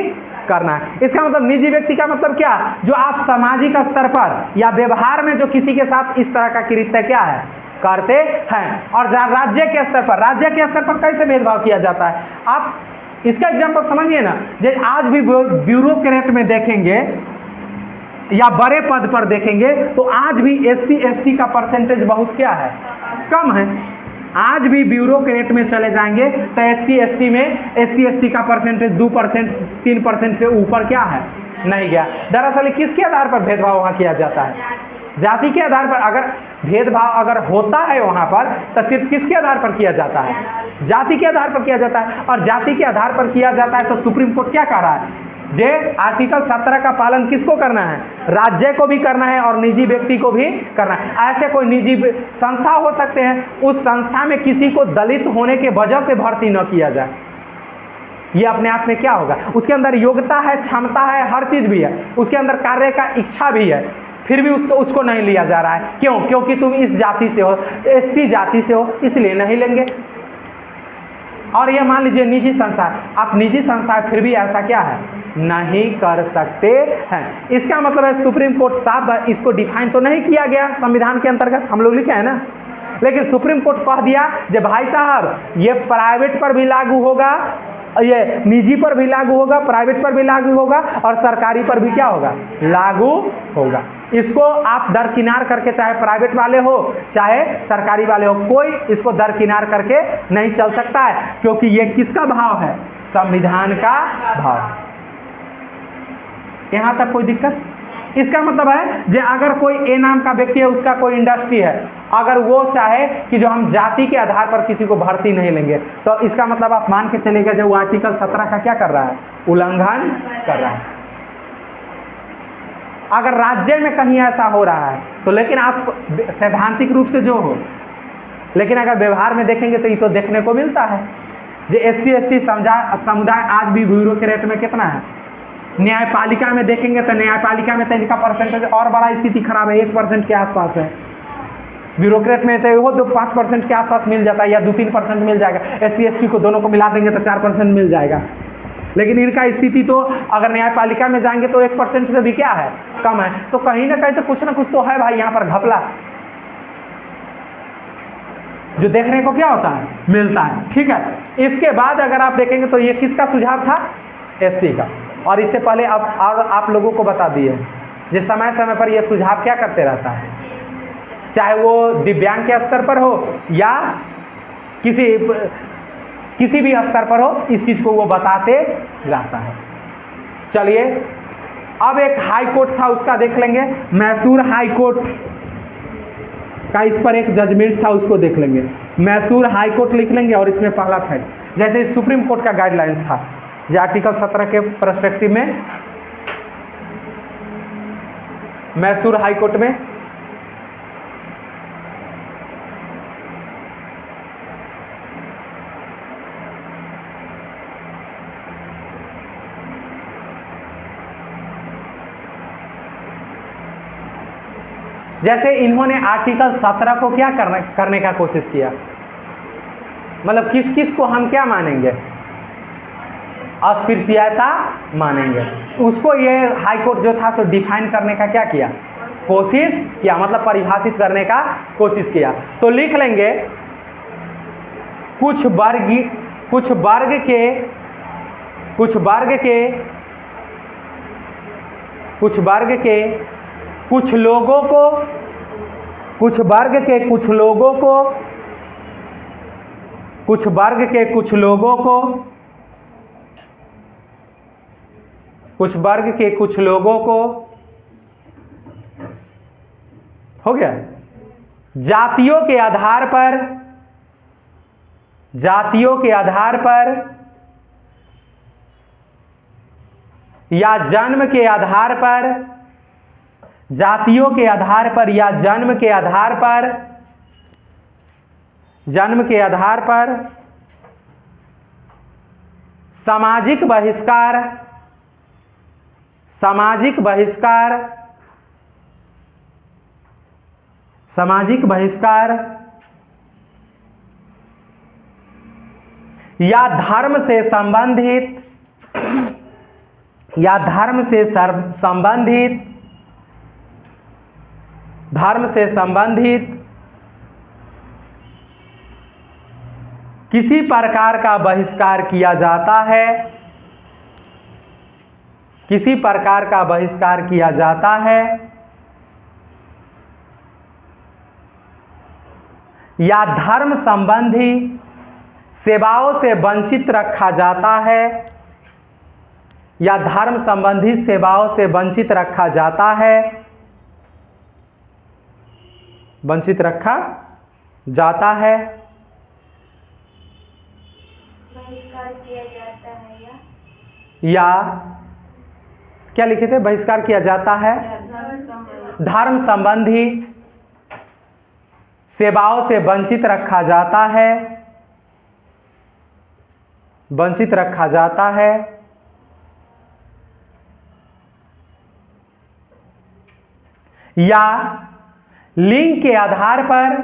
करना है। इसका मतलब निजी व्यक्ति का मतलब क्या, जो आप सामाजिक स्तर पर या व्यवहार में जो किसी के साथ इस तरह का कृत्य क्या है, करते हैं। और राज्य के स्तर पर, राज्य के स्तर पर कैसे भेदभाव किया जाता है, आप इसका एग्जाम्पल समझिए ना। जैसे आज भी ब्यूरोक्रेट में देखेंगे या बड़े पद पर देखेंगे तो आज भी एससी एसटी का परसेंटेज बहुत क्या है, कम है। आज भी ब्यूरोक्रेट में चले जाएंगे तो एससी एसटी का परसेंटेज 2% 3% से ऊपर क्या है, नहीं गया। दरअसल किसके आधार पर भेदभाव वहाँ किया जाता है, जाति के आधार पर। अगर भेदभाव अगर होता है वहाँ पर तो सिर्फ किसके आधार पर किया जाता है, जाति के आधार पर किया जाता है। और जाति के आधार पर किया जाता है तो सुप्रीम कोर्ट क्या कह रहा है, जे आर्टिकल 17 का पालन किसको करना है, राज्य को भी करना है और निजी व्यक्ति को भी करना है। ऐसे कोई निजी संस्था हो सकते हैं, उस संस्था में किसी को दलित होने के वजह से भर्ती न किया जाए, ये अपने आप में क्या होगा, उसके अंदर योग्यता है, क्षमता है, हर चीज भी है, उसके अंदर कार्य का इच्छा भी है, फिर भी उसको नहीं लिया जा रहा है। क्यों? क्योंकि तुम इस जाति से हो, एससी जाति से हो, इसलिए नहीं लेंगे। और ये मान लीजिए निजी संस्था, आप निजी संस्था फिर भी ऐसा क्या है, नहीं कर सकते हैं। इसका मतलब है सुप्रीम कोर्ट साफ इसको डिफाइन तो नहीं किया गया संविधान के अंतर्गत, हम लोग लिखे हैं ना, लेकिन सुप्रीम कोर्ट कह दिया जे भाई साहब ये प्राइवेट पर भी लागू होगा, ये निजी पर भी लागू होगा, प्राइवेट पर भी लागू होगा और सरकारी पर भी क्या होगा, लागू होगा। इसको आप दरकिनार करके, चाहे प्राइवेट वाले हो चाहे सरकारी वाले हो, कोई इसको दरकिनार करके नहीं चल सकता है, क्योंकि ये किसका भाव है, संविधान का भाव। यहां तक कोई दिक्कत? इसका मतलब है जे अगर कोई ए नाम का व्यक्ति है, उसका कोई इंडस्ट्री है, अगर वो चाहे कि जो हम जाति के आधार पर किसी को भर्ती नहीं लेंगे, तो इसका मतलब आप मान के चलेगा जो वो आर्टिकल 17 का क्या कर रहा है, उल्लंघन कर रहा है। अगर राज्य में कहीं ऐसा हो रहा है तो, लेकिन आप सैद्धांतिक रूप से जो हो, लेकिन अगर व्यवहार में देखेंगे तो ये तो देखने को मिलता है। जो एससी एसटी समुदाय आज भी ब्यूरोक्रेट में कितना है, न्यायपालिका में देखेंगे तो न्यायपालिका में तो इनका परसेंटेज और बड़ा स्थिति खराब है, 1% के आसपास है। ब्यूरोक्रेट में तो वो 5% के आसपास मिल जाता है या 2-3% मिल जाएगा, एससी एसटी को दोनों को मिला देंगे तो 4% मिल जाएगा। लेकिन इनका स्थिति तो अगर न्यायपालिका में जाएंगे तो 1% से भी क्या है, कम है। तो कहीं ना कहीं तो कुछ ना कुछ तो है भाई यहाँ पर घपला, जो देखने को क्या होता है, मिलता है। ठीक है, इसके बाद अगर आप देखेंगे तो ये किसका सुझाव था, एससी का। और इससे पहले अब आप लोगों को बता दिए, जिस समय समय पर यह सुझाव क्या करते रहता है, चाहे वो दिव्यांग के स्तर पर हो या किसी भी स्तर पर हो, इस चीज को वो बताते रहता है। चलिए अब एक हाई कोर्ट था उसका देख लेंगे, मैसूर हाई कोर्ट का इस पर एक जजमेंट था, उसको देख लेंगे। मैसूर हाई कोर्ट लिख लेंगे और इसमें पहला फैक्ट, जैसे सुप्रीम कोर्ट का गाइडलाइंस था जो आर्टिकल 17 के पर्सपेक्टिव में मैसूर हाई कोर्ट में जैसे इन्होंने आर्टिकल 17 को क्या करने का कोशिश किया, मतलब किस किस को हम क्या मानेंगे, अस्पृश्यता मानेंगे, उसको ये हाई कोर्ट जो था सो डिफाइन करने का क्या किया, कोशिश किया, मतलब परिभाषित करने का कोशिश किया। तो लिख लेंगे कुछ वर्ग के कुछ वर्ग के कुछ लोगों को कुछ वर्ग के कुछ लोगों को हो गया। जातियों के आधार पर या जन्म के आधार पर सामाजिक बहिष्कार या धर्म से संबंधित किसी प्रकार का बहिष्कार किया जाता है या धर्म संबंधी सेवाओं से वंचित रखा जाता है
बहिष्कार किया जाता है
या क्या लिखे थे? बहिष्कार किया जाता है धर्म संबंधी सेवाओं से वंचित रखा जाता है या लिंग के आधार पर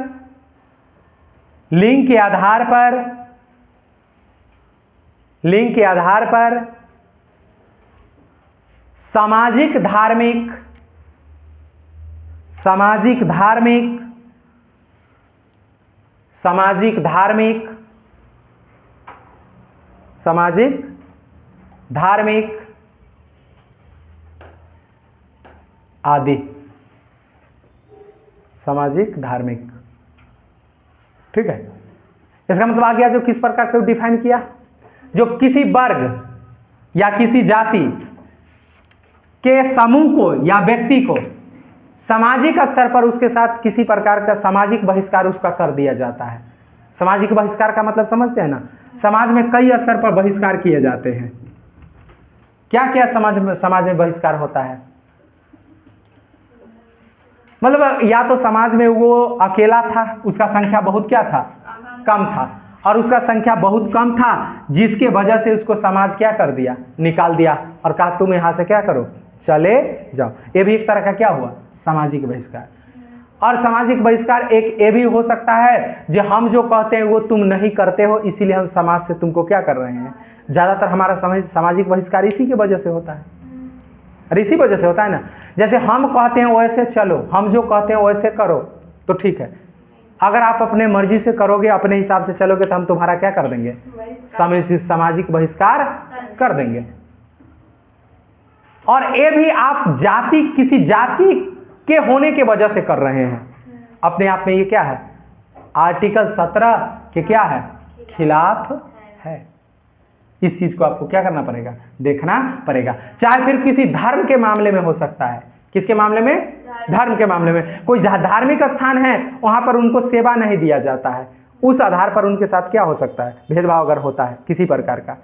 सामाजिक धार्मिक आदि ठीक है। इसका मतलब आ गया जो किस प्रकार से डिफाइन किया, जो किसी वर्ग या किसी जाति के समूह को या व्यक्ति को सामाजिक स्तर पर उसके साथ किसी प्रकार का सामाजिक बहिष्कार उसका कर दिया जाता है। सामाजिक बहिष्कार का मतलब समझते हैं ना? समाज में कई स्तर पर बहिष्कार किए जाते हैं। क्या क्या समाज में बहिष्कार होता है? मतलब या तो समाज में वो अकेला था, उसका संख्या बहुत क्या था? कम था, और उसका संख्या बहुत कम था जिसके वजह से उसको समाज क्या कर दिया? निकाल दिया और कहा तुम यहाँ से क्या करो, चले जाओ। ये भी एक तरह का क्या हुआ? सामाजिक बहिष्कार। और सामाजिक बहिष्कार एक ये भी हो सकता है जो हम जो कहते हैं वो तुम नहीं करते हो, इसीलिए हम समाज से तुमको क्या कर रहे हैं। ज़्यादातर हमारा सामाजिक बहिष्कार इसी की वजह से होता है, और इसी वजह से होता है ना। जैसे हम कहते हैं वैसे चलो, हम जो कहते हैं वैसे करो तो ठीक है। अगर आप अपने मर्जी से करोगे, अपने हिसाब से चलोगे तो हम तुम्हारा क्या कर देंगे? सामाजिक बहिष्कार कर देंगे। और ये भी आप किसी जाति के होने के वजह से कर रहे हैं। अपने आप में ये क्या है? आर्टिकल 17 के क्या है? खिलाफ है। इस चीज को आपको क्या करना पड़ेगा? देखना पड़ेगा। चाहे फिर किसी धर्म के मामले में हो सकता है। किसके मामले में? धर्म के मामले में। कोई धार्मिक स्थान है, वहां पर उनको सेवा नहीं दिया जाता है, उस आधार पर उनके साथ क्या हो सकता है? भेदभाव अगर होता है किसी प्रकार का,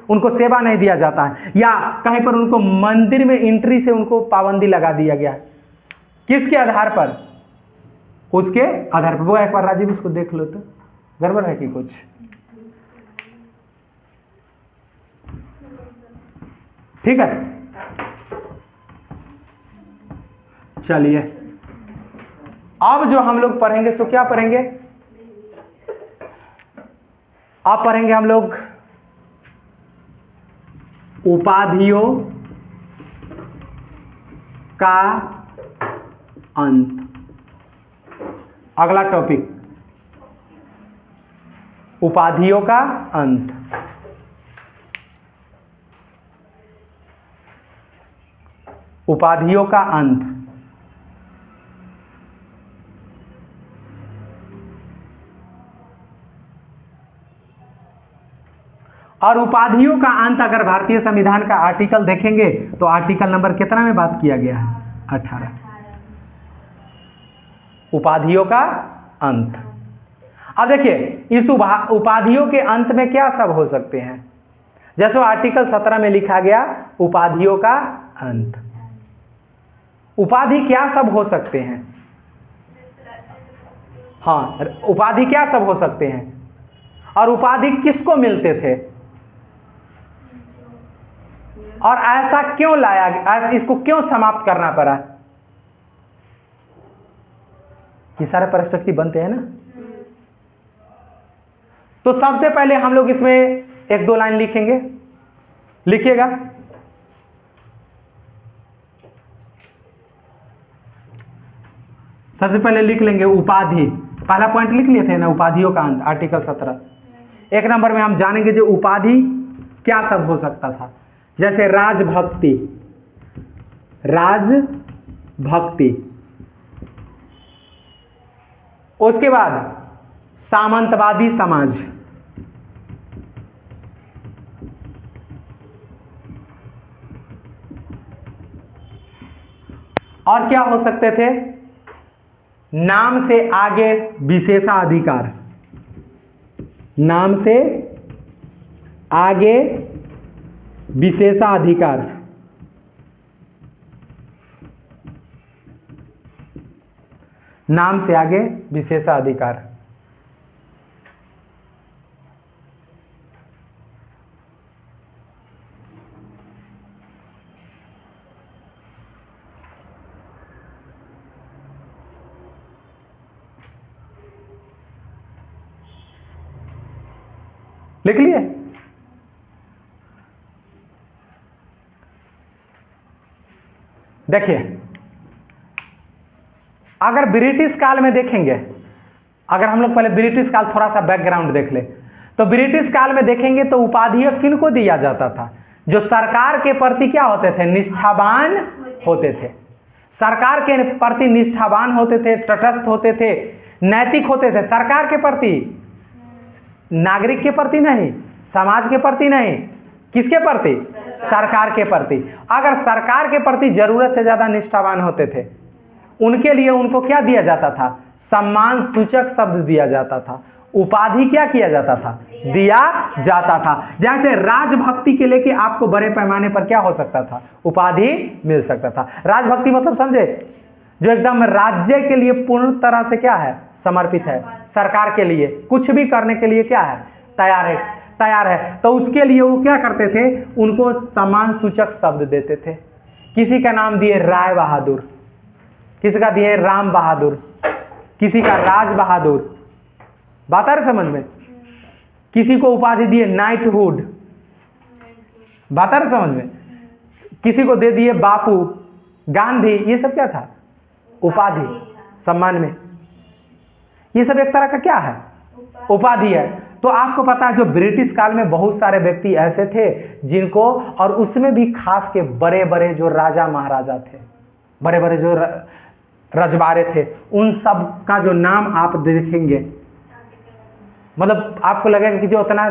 उनको सेवा नहीं दिया जाता है, या कहीं पर उनको मंदिर में एंट्री से उनको पाबंदी लगा दिया गया है। किसके आधार पर? उसके आधार पर। वो एक बार राजीव उसको देख लो तो गड़बड़ है कि कुछ? ठीक है, चलिए अब जो हम लोग पढ़ेंगे सो क्या पढ़ेंगे? अब पढ़ेंगे हम लोग उपाधियों का अंत। अगला टॉपिक उपाधियों का अंत। उपाधियों का अंत। और उपाधियों का अंत अगर भारतीय संविधान का आर्टिकल देखेंगे तो आर्टिकल नंबर कितना में बात किया गया है? 18। उपाधियों का अंत। अब देखिए इस उपाधियों के अंत में क्या सब हो सकते हैं? जैसे आर्टिकल 17 में लिखा गया उपाधियों का अंत। उपाधि क्या सब हो सकते हैं? हाँ, उपाधि क्या सब हो सकते हैं? और उपाधि किसको मिलते थे? और ऐसा क्यों लाया, इसको क्यों समाप्त करना पड़ा? ये सारे पर्सपेक्टिव बनते हैं ना। तो सबसे पहले हम लोग इसमें एक दो लाइन लिखेंगे, लिखिएगा। सबसे पहले लिख लेंगे उपाधि। पहला पॉइंट लिख लिए थे ना, उपाधियों का अंत, आर्टिकल 17। एक नंबर में हम जानेंगे जो उपाधि क्या सब हो सकता था। जैसे राजभक्ति, राजभक्ति। उसके बाद सामंतवादी समाज, और क्या हो सकते थे? नाम से आगे विशेषाधिकार, नाम से आगे विशेषाधिकार। नाम से आगे विशेषाधिकार। लिख लिए? देखिए अगर ब्रिटिश काल में देखेंगे, अगर हम लोग पहले ब्रिटिश काल थोड़ा सा बैकग्राउंड देख ले, तो ब्रिटिश काल में देखेंगे तो उपाधियां किनको दिया जाता था? जो सरकार के प्रति क्या होते थे? निष्ठावान होते थे। सरकार के प्रति निष्ठावान होते थे, तटस्थ होते थे, नैतिक होते थे। सरकार के प्रति, नागरिक के प्रति नहीं, समाज के प्रति नहीं, किसके प्रति? सरकार के प्रति। अगर सरकार के प्रति जरूरत से ज्यादा निष्ठावान होते थे, उनके लिए उनको क्या दिया जाता था? सम्मान सूचक शब्द दिया जाता था। उपाधि क्या किया जाता था? दिया जाता था। जैसे राजभक्ति के लेके आपको बड़े पैमाने पर क्या हो सकता था? उपाधि मिल सकता था। राजभक्ति मतलब समझे? जो एकदम राज्य के लिए पूर्ण तरह से क्या है? समर्पित है। सरकार के लिए कुछ भी करने के लिए क्या है? तैयार है, तैयार है। तो उसके लिए वो क्या करते थे? उनको सम्मान सूचक शब्द देते थे। किसी का नाम दिए राय बहादुर, किसी का दिए राम बहादुर, किसी का राज बहादुर। बात आ रही समझ में? किसी को उपाधि दिए नाइटहुड। बात आ रही समझ में? किसी को दे दिए बापू, गांधी। ये सब क्या था? उपाधि, सम्मान में। ये सब एक तरह का क्या है? उपाधि है। तो आपको पता है जो ब्रिटिश काल में बहुत सारे व्यक्ति ऐसे थे जिनको, और उसमें भी खास के बड़े बड़े जो राजा महाराजा थे, बड़े बड़े जो रजवाड़े थे, उन सब का जो नाम आप देखेंगे, मतलब आपको लगेगा कि जो उतना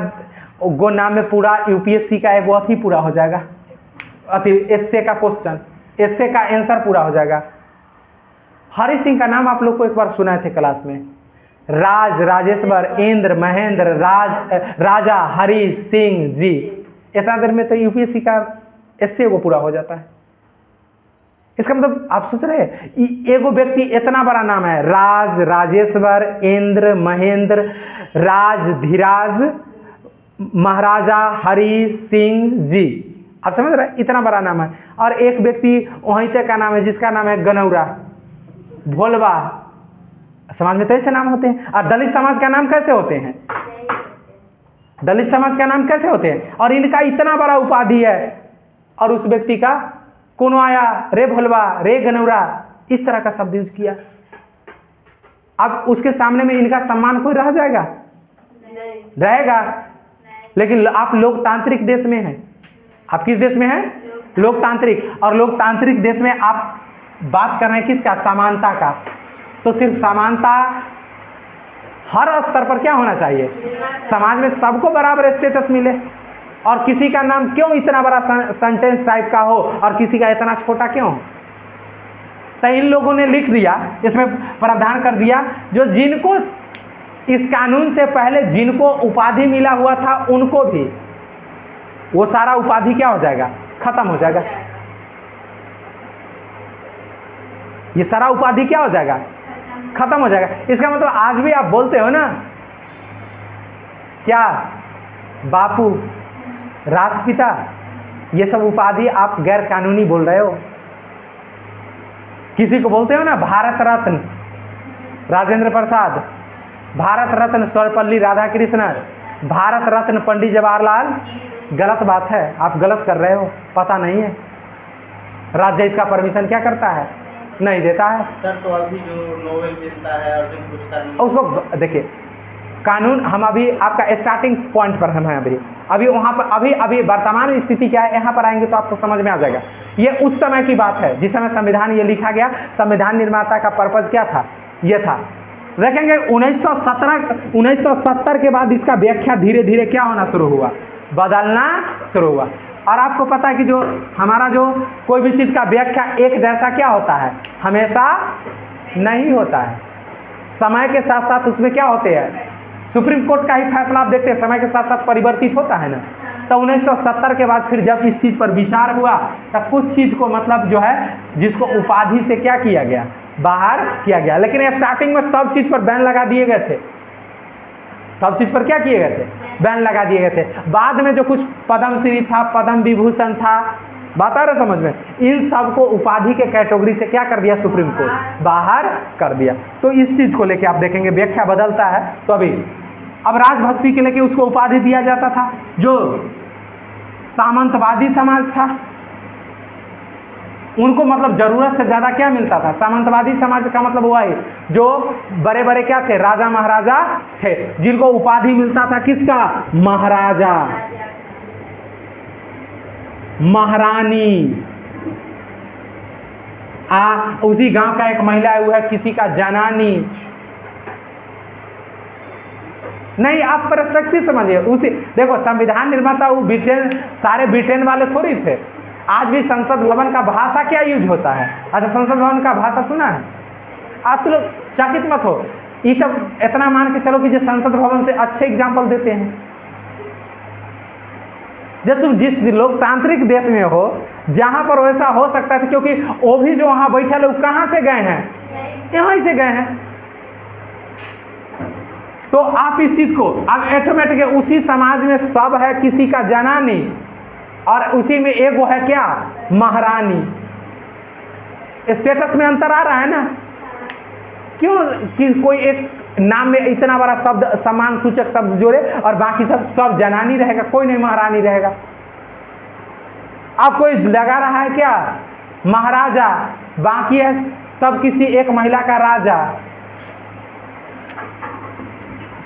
गो नाम में पूरा यूपीएससी का एक बहुत ही पूरा हो जाएगा, अति एस्से का क्वेश्चन, एस्से का आंसर पूरा हो जाएगा। हरि सिंह का नाम आप लोग को एक बार सुनाए थे क्लास में। राजेश्वर, इंद्र, महेंद्र, राजा हरि सिंह जी। इतना देर में तो यूपीएससी का एस्से वो पूरा हो जाता है। इसका मतलब आप सोच रहे हैं एगो व्यक्ति इतना बड़ा नाम है, राजेश्वर, इंद्र, महेंद्र, धीराज, महाराजा हरि सिंह जी। आप समझ रहे हैं? इतना बड़ा नाम है। और एक व्यक्ति वहीं तक का नाम है जिसका नाम है गनौरा, भोलवा। समाज में तो ऐसे नाम होते हैं। और दलित समाज का नाम कैसे होते हैं? दलित समाज का नाम कैसे होते हैं? और इनका इतना बड़ा उपाधि है, और उस व्यक्ति का कौन आया? रे भोलवा, रे गनौरा, इस तरह का शब्द यूज किया। अब उसके सामने में इनका सम्मान कोई रह जाएगा? रहेगा। लेकिन आप लोकतांत्रिक देश में हैं। आप किस देश में हैं? लोकतांत्रिक। और लोकतांत्रिक देश में आप बात कर रहे हैं किसका? समानता का। तो सिर्फ समानता हर स्तर पर क्या होना चाहिए? समाज में सबको बराबर स्टेटस मिले। और किसी का नाम क्यों इतना बड़ा सेंटेंस टाइप का हो और किसी का इतना छोटा क्यों? तो इन लोगों ने लिख दिया, इसमें प्रावधान कर दिया, जो जिनको इस कानून से पहले जिनको उपाधि मिला हुआ था उनको भी वो सारा उपाधि क्या हो जाएगा? खत्म हो जाएगा। ये सारा उपाधि क्या हो जाएगा? खत्म हो जाएगा। इसका मतलब आज भी आप बोलते हो ना क्या बापू, राष्ट्रपिता, ये सब उपाधि आप गैर कानूनी बोल रहे हो। किसी को बोलते हो ना भारत रत्न राजेंद्र प्रसाद, भारत रत्न सर्वपल्ली राधाकृष्णन, भारत रत्न पंडित जवाहरलाल, गलत बात है, आप गलत कर रहे हो, पता नहीं है। राज्य इसका परमिशन क्या करता है? नहीं देता है।
सर तो अभी जो नोबेल मिलता है अर्जुन पुरस्कार
उसको देखिए, कानून हम अभी आपका स्टार्टिंग पॉइंट पर हम हैं अभी वहाँ पर अभी वर्तमान स्थिति क्या है, यहाँ पर आएंगे तो आपको समझ में आ जाएगा। ये उस समय की बात है जिस समय संविधान ये लिखा गया। संविधान निर्माता का पर्पज क्या था? ये था, देखेंगे 1970 के बाद इसका व्याख्या धीरे धीरे क्या होना शुरू हुआ? बदलना शुरू हुआ। और आपको पता है कि जो हमारा जो कोई भी चीज़ का व्याख्या एक जैसा क्या होता है? हमेशा नहीं होता है। समय के साथ साथ उसमें क्या होते हैं? सुप्रीम कोर्ट का ही फैसला आप देखते हैं समय के साथ साथ परिवर्तित होता है ना। तो 1970 के बाद फिर जब इस चीज़ पर विचार हुआ तब कुछ चीज़ को मतलब जो है जिसको उपाधि से क्या किया गया? बाहर किया गया। लेकिन स्टार्टिंग में सब चीज़ पर बैन लगा दिए गए थे। सब चीज़ पर क्या किए गए थे? बैन लगा दिए गए थे। बाद में जो कुछ पद्मश्री था, पद्म विभूषण था, बात आ रहा समझ में, इन सब को उपाधि के कैटेगरी से क्या कर दिया? सुप्रीम कोर्ट बाहर कर दिया। तो इस चीज़ को लेके आप देखेंगे व्याख्या बदलता है। तो अभी अब राजभक्ति के लेके उसको उपाधि दिया जाता था। जो सामंतवादी समाज था उनको मतलब जरूरत से ज़्यादा क्या मिलता था? सामंतवादी समाज का मतलब हुआ है जो बड़े बड़े क्या थे? राजा महाराजा थे, जिनको उपाधि मिलता था किसका? महाराजा, महारानी। उसी गांव का एक महिला है वो है किसी का जनानी। नहीं, आप पर्सपेक्टिव समझिए। उसी देखो संविधान निर्माता वो ब्रिटेन, सारे ब्रिटेन वाले थोड़ी थे। आज भी संसद भवन का भाषा क्या यूज होता है? अच्छा, संसद भवन का भाषा सुना है? आप तो लोग चकित मत हो, ये सब इतना मान के चलो कि जो संसद भवन से अच्छे एग्जाम्पल देते हैं। जब तुम जिस लोकतांत्रिक देश में हो जहाँ पर वैसा हो सकता है, क्योंकि वो भी जो वहाँ बैठे लोग कहाँ से गए हैं? यहाँ से गए हैं। तो आप इस चीज़ को अब ऑटोमेटिक उसी समाज में सब है किसी का जनानी और उसी में एक वो है क्या? महारानी। स्टेटस में अंतर आ रहा है ना? क्यों कि कोई एक नाम में इतना बड़ा शब्द सम्मान सूचक शब्द जोड़े और बाकी सब जनानी रहेगा, कोई नहीं महारानी रहेगा। अब कोई लगा रहा है क्या महाराजा, बाकी है सब किसी एक महिला का राजा।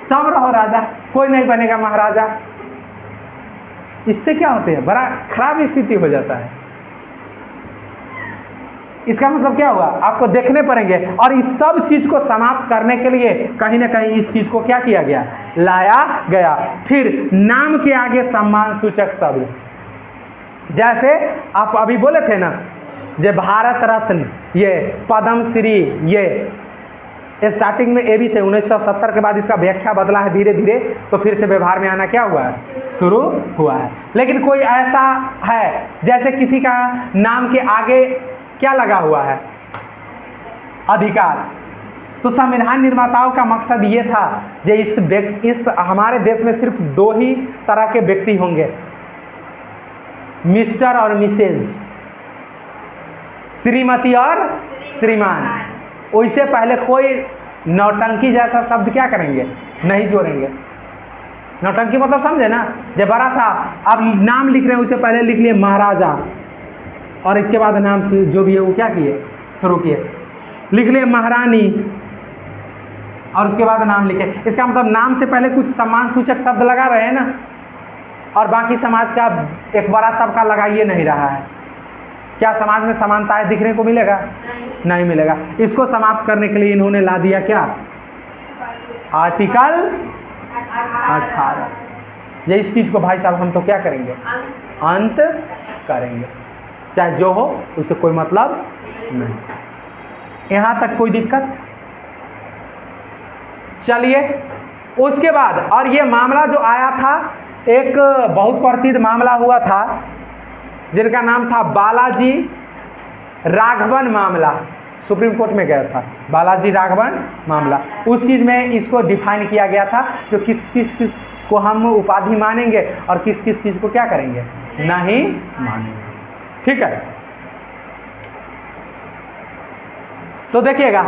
सब रहो राजा, कोई नहीं बनेगा महाराजा। इससे क्या होते हैं? बड़ा खराब स्थिति हो जाता है। इसका मतलब क्या हुआ? आपको देखने पड़ेंगे। और इस सब चीज को समाप्त करने के लिए कहीं ना कहीं इस चीज को क्या किया गया? लाया गया। फिर नाम के आगे सम्मान सूचक शब्द, जैसे आप अभी बोले थे ना, ये भारत रत्न, ये पद्मश्री, ये स्टार्टिंग में ये भी थे। 1970 के बाद इसका व्याख्या बदला है धीरे धीरे, तो फिर से व्यवहार में आना क्या हुआ है? शुरू हुआ है। लेकिन कोई ऐसा है जैसे किसी का नाम के आगे क्या लगा हुआ है? अधिकार। तो संविधान निर्माताओं का मकसद ये था कि इस हमारे देश में सिर्फ दो ही तरह के व्यक्ति होंगे, मिस्टर और मिसेज, श्रीमती और श्रीमान। उससे पहले कोई नौटंकी जैसा शब्द क्या करेंगे? नहीं जोड़ेंगे। नौटंकी मतलब समझे ना? जब बड़ा सा आप नाम लिख रहे हैं उससे पहले लिख लिए महाराजा और इसके बाद नाम जो भी है वो क्या किए? शुरू किए। लिख लिए महारानी और उसके बाद नाम लिखे। इसका मतलब नाम से पहले कुछ सम्मान सूचक शब्द लगा रहे हैं ना, और बाकी समाज का एक बड़ा तबका लगाइए नहीं रहा है। क्या समाज में समानताएं दिखने को मिलेगा? नहीं मिलेगा। इसको समाप्त करने के लिए इन्होंने ला दिया क्या? आर्टिकल 18। ये इस चीज को भाई साहब हम तो क्या करेंगे? अंत करेंगे, चाहे जो हो उससे कोई मतलब नहीं। यहां तक कोई दिक्कत? चलिए उसके बाद, और ये मामला जो आया था, एक बहुत प्रसिद्ध मामला हुआ था जिनका नाम था बालाजी राघवन मामला, सुप्रीम कोर्ट में गया था बालाजी राघवन मामला। उस चीज में इसको डिफाइन किया गया था, जो किस को हम उपाधि मानेंगे और किस चीज को क्या करेंगे? नहीं मानेंगे। ठीक है, तो देखिएगा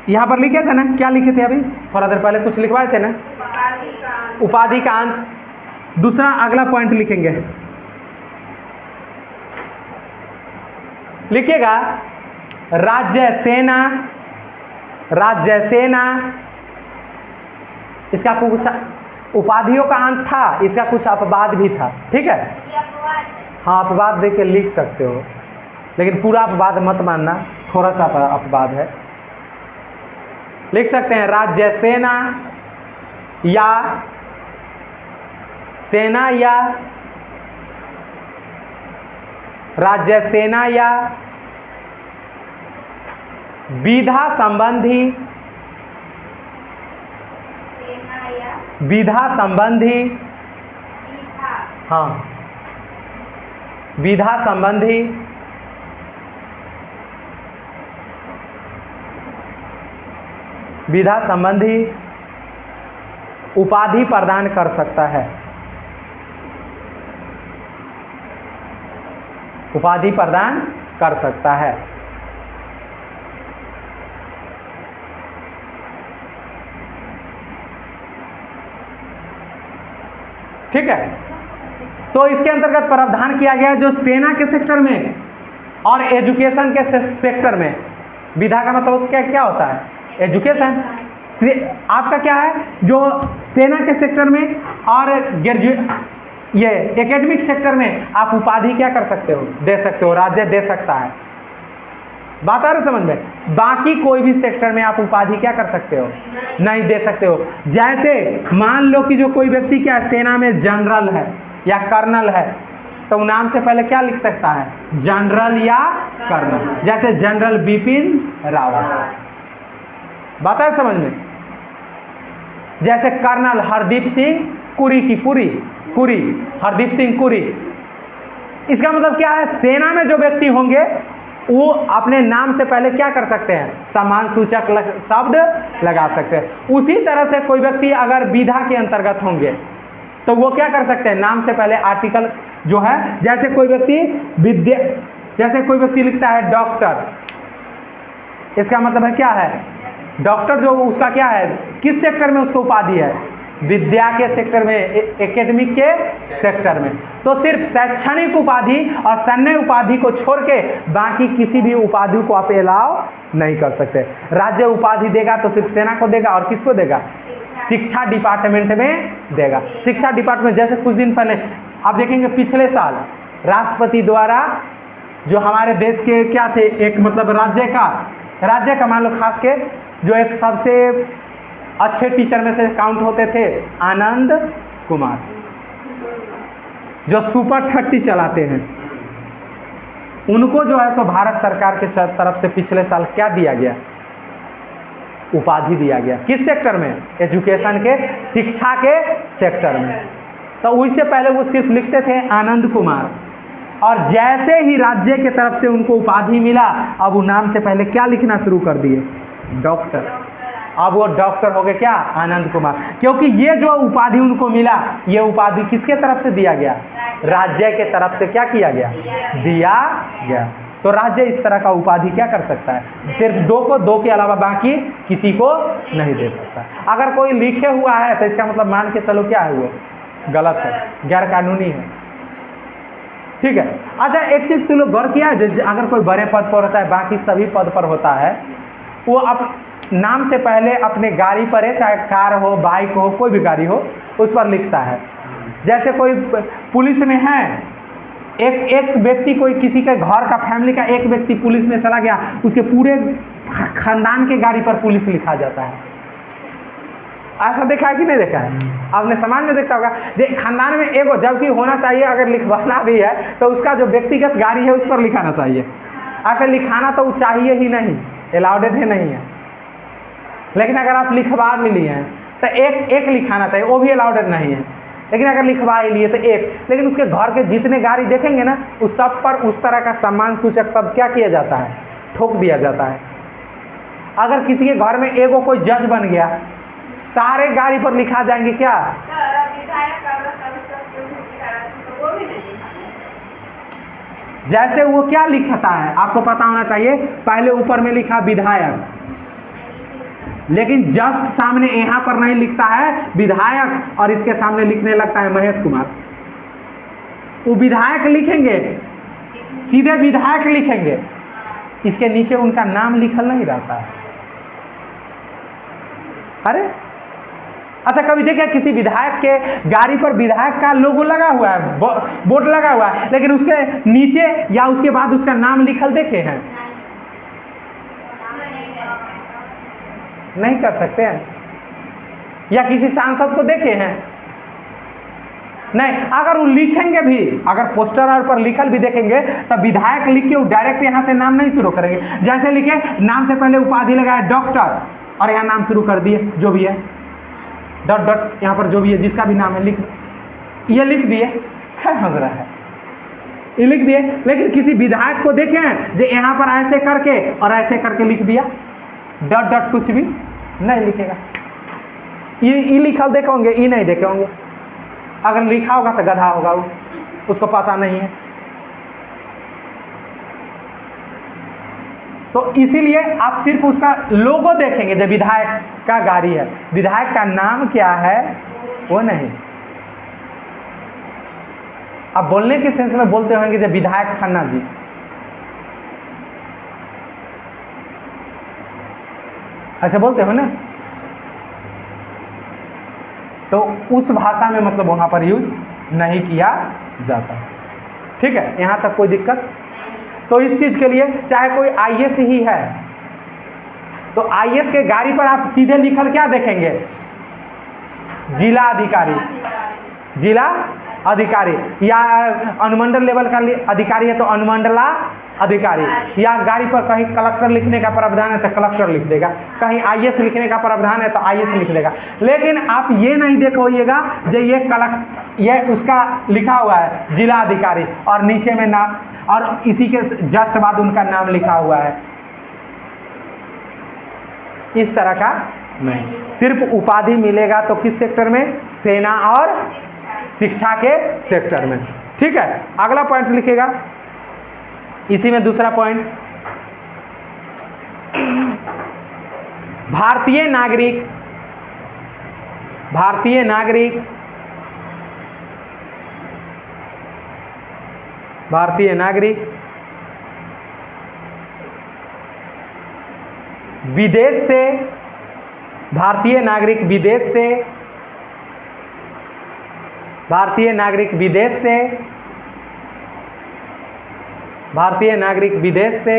यहां पर लिखे थे ना, क्या लिखे थे अभी थोड़ा देर पहले कुछ लिखवाए थे ना, उपाधि का अंत। दूसरा अगला पॉइंट लिखेंगे, लिखिएगा राज्य सेना। राज्य सेना, इसका कुछ उपाधियों का अंत था, इसका कुछ अपवाद भी था। ठीक है, हाँ अपवाद देख के लिख सकते हो, लेकिन पूरा अपवाद मत मानना, थोड़ा सा अपवाद है। लिख सकते हैं राज्य सेना या सेना या राज्य सेना या विधा संबंधी, विधा संबंधी, हाँ विधा संबंधी विधा संबंधी उपाधि प्रदान कर सकता है, उपाधि प्रदान कर सकता है। ठीक है, तो इसके अंतर्गत प्रावधान किया गया जो सेना के सेक्टर में और एजुकेशन के सेक्टर में, विधा का मतलब क्या क्या होता है? एजुकेशन। आपका क्या है, जो सेना के सेक्टर में और ये एकेडमिक सेक्टर में आप उपाधि क्या कर सकते हो? दे सकते हो, राज्य दे सकता है। बात आ रही समझ में? बाकी कोई भी सेक्टर में आप उपाधि क्या कर सकते हो? नहीं दे सकते हो। जैसे मान लो कि जो कोई व्यक्ति क्या सेना में जनरल है या कर्नल है, तो नाम से पहले क्या लिख सकता है? जनरल या कर्नल। जैसे जनरल बिपिन रावत, बात है समझ में? जैसे कर्नल हरदीप सिंह कुरी की कुरी हरदीप सिंह कुरी। इसका मतलब क्या है? सेना में जो व्यक्ति होंगे वो अपने नाम से पहले क्या कर सकते हैं? सम्मान सूचक शब्द लगा सकते हैं। उसी तरह से कोई व्यक्ति अगर विधा के अंतर्गत होंगे तो वो क्या कर सकते हैं? नाम से पहले आर्टिकल जो है, जैसे कोई व्यक्ति विद्या, जैसे कोई व्यक्ति लिखता है डॉक्टर, इसका मतलब है क्या है? डॉक्टर जो उसका क्या है, किस सेक्टर में उसको उपाधि है? विद्या के सेक्टर में, एकेडमिक के सेक्टर में। तो सिर्फ शैक्षणिक उपाधि और सैन्य उपाधि को छोड़ के बाकी किसी भी उपाधि को आप अलाउ नहीं कर सकते। राज्य उपाधि देगा तो सिर्फ सेना को देगा, और किसको देगा? शिक्षा डिपार्टमेंट में देगा। शिक्षा डिपार्टमेंट, जैसे कुछ दिन पहले आप देखेंगे पिछले साल राष्ट्रपति द्वारा जो हमारे देश के क्या थे, एक मतलब राज्य का मान लो खास के जो एक सबसे अच्छे टीचर में से काउंट होते थे, आनंद कुमार, जो सुपर 30 चलाते हैं, उनको जो है सो भारत सरकार के तरफ से पिछले साल क्या दिया गया? उपाधि दिया गया। किस सेक्टर में? एजुकेशन के, शिक्षा के सेक्टर में। तो उससे पहले वो सिर्फ लिखते थे आनंद कुमार, और जैसे ही राज्य के तरफ से उनको उपाधि मिला, अब वो नाम से पहले क्या लिखना शुरू कर दिए? डॉक्टर। अब वो डॉक्टर हो गए क्या? आनंद कुमार। क्योंकि ये जो उपाधि उनको मिला, ये उपाधि किसके तरफ से दिया गया? राज्य के तरफ से क्या किया गया? दिया गया। तो राज्य इस तरह का उपाधि क्या कर सकता है? सिर्फ दो के अलावा बाकी किसी को नहीं दे सकता। अगर कोई लिखे हुआ है तो इसका मतलब मान के चलो क्या है, वो गलत है, गैर कानूनी है। ठीक है। अच्छा एक चीज तुम लोग गौर किया है, अगर कोई बड़े पद पर होता है, बाकी सभी पद पर होता है, वो अब नाम से पहले अपने गाड़ी पर है, चाहे कार हो, बाइक हो, कोई भी गाड़ी हो, उस पर लिखता है। जैसे कोई पुलिस में है एक व्यक्ति, कोई किसी के घर का फैमिली का एक व्यक्ति पुलिस में चला गया, उसके पूरे खानदान के गाड़ी पर पुलिस लिखा जाता है। ऐसा देखा है कि नहीं देखा है? आपने समाज में देखा होगा, जे खानदान में एगो जबकि होना चाहिए, अगर लिखवाना भी है तो उसका जो व्यक्तिगत गाड़ी है उस पर लिखाना चाहिए। ऐसे लिखाना तो चाहिए ही नहीं, अलाउडेड ही नहीं है। लेकिन अगर आप लिखवा भी लिए हैं तो एक लिखाना चाहिए, वो भी अलाउडेड नहीं है। लेकिन अगर लिखवा ही लिए तो एक, लेकिन उसके घर के जितने गाड़ी देखेंगे ना, उस सब पर उस तरह का सम्मान सूचक शब्द क्या किया जाता है? ठोक दिया जाता है। अगर किसी के घर में एगो कोई जज बन गया, सारे गाड़ी पर लिखा जाएंगे क्या? जैसे वो क्या लिखता है आपको पता होना चाहिए। पहले ऊपर में लिखा विधायक, लेकिन जस्ट सामने यहां पर नहीं लिखता है विधायक, और इसके सामने लिखने लगता है महेश कुमार। वो विधायक लिखेंगे, सीधे विधायक लिखेंगे, इसके नीचे उनका नाम लिखल नहीं रहता है। अरे अच्छा, कभी देखिए किसी विधायक के गाड़ी पर विधायक का लोगो लगा हुआ है, बोर्ड लगा हुआ है, लेकिन उसके नीचे या उसके बाद उसका नाम लिखल देखे हैं? नहीं कर सकते हैं। या किसी सांसद को देखे हैं? नहीं। अगर वो लिखेंगे भी, अगर पोस्टर पर लिखल भी देखेंगे, तब विधायक लिख के वो डायरेक्ट यहाँ से नाम नहीं शुरू करेंगे। जैसे लिखे नाम से पहले उपाधि लगाया डॉक्टर, और यहाँ नाम शुरू कर दिए जो भी है, डॉट डॉट यहाँ पर जो भी है जिसका भी नाम है ये लिख दिए। क्या हो रहा है? ये लिख दिए। लेकिन किसी विधायक को देखें जो यहाँ पर ऐसे करके और ऐसे करके लिख दिया, डॉट डॉट कुछ भी नहीं लिखेगा। ये लिखल देखे होंगे, ये नहीं देखे होंगे। अगर लिखा होगा तो गधा होगा, वो उसको पता नहीं है। तो इसीलिए आप सिर्फ उसका लोगो देखेंगे जो विधायक का गाड़ी है, विधायक का नाम क्या है वो नहीं। आप बोलने के सेंस में बोलते होंगे जब विधायक खन्ना जी, ऐसे बोलते हो ना, तो उस भाषा में मतलब वहां पर यूज नहीं किया जाता। ठीक है, यहां तक कोई दिक्कत? तो इस चीज के लिए चाहे कोई आईएएस ही है, तो आईएएस के गाड़ी पर आप सीधे लिखल क्या देखेंगे? जिला अधिकारी, जिला अधिकारी, या अनुमंडल लेवल का अधिकारी है तो अनुमंडला अधिकारी, या गाड़ी पर कहीं कलेक्टर लिखने का प्रावधान है तो कलेक्टर लिख देगा, कहीं आईएएस लिखने का प्रावधान है तो आईएएस लिख देगा। लेकिन आप ये नहीं देखोइएगा जो ये उसका लिखा हुआ है जिला अधिकारी और नीचे में नाम, और इसी के जस्ट बाद उनका नाम लिखा हुआ है, इस तरह का नहीं। सिर्फ उपाधि मिलेगा तो किस सेक्टर में? सेना और शिक्षा के सेक्टर में। ठीक है, अगला पॉइंट लिखिएगा इसी में, दूसरा पॉइंट, भारतीय नागरिक, भारतीय नागरिक, भारतीय नागरिक विदेश से, भारतीय नागरिक विदेश से, भारतीय नागरिक विदेश से, भारतीय नागरिक विदेश से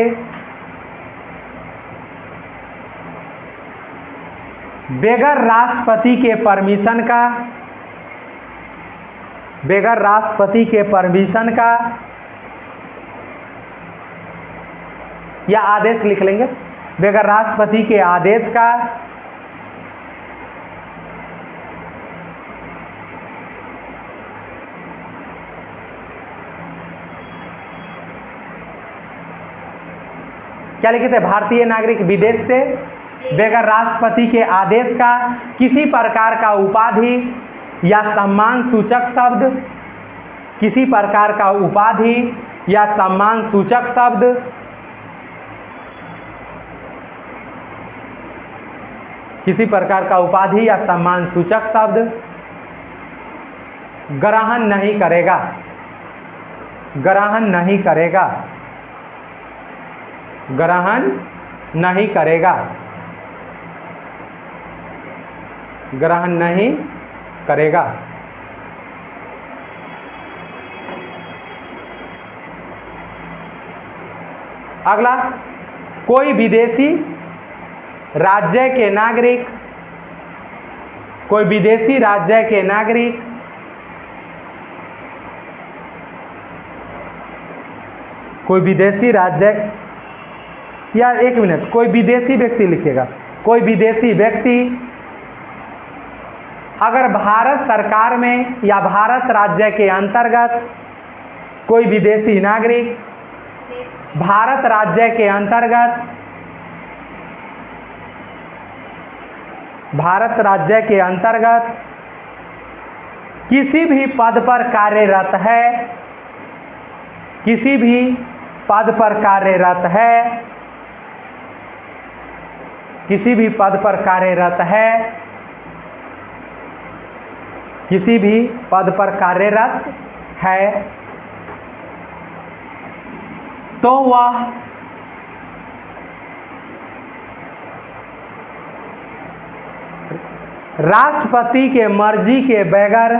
बगैर राष्ट्रपति के परमिशन का, बगैर राष्ट्रपति के परमिशन का, या आदेश लिख लेंगे, बगैर राष्ट्रपति के आदेश का क्या लिखे थे? भारतीय नागरिक विदेश से बगैर राष्ट्रपति के आदेश का किसी प्रकार का उपाधि या सम्मान सूचक शब्द, किसी प्रकार का उपाधि या सम्मान सूचक शब्द किसी प्रकार का उपाधि या सम्मान सूचक शब्द ग्रहण नहीं करेगा, ग्रहण नहीं करेगा, ग्रहण नहीं करेगा, ग्रहण नहीं करेगा। अगला, कोई विदेशी राज्य के नागरिक, कोई विदेशी राज्य के नागरिक कोई विदेशी राज्य, या एक मिनट, कोई विदेशी व्यक्ति लिखिएगा, कोई विदेशी व्यक्ति अगर भारत सरकार में या भारत राज्य के अंतर्गत, कोई विदेशी नागरिक भारत राज्य के अंतर्गत, भारत राज्य के अंतर्गत किसी भी पद पर कार्यरत है, किसी भी पद पर कार्यरत है, किसी भी पद पर कार्यरत है, किसी भी पद पर कार्यरत है, तो वह राष्ट्रपति के मर्जी के बगैर,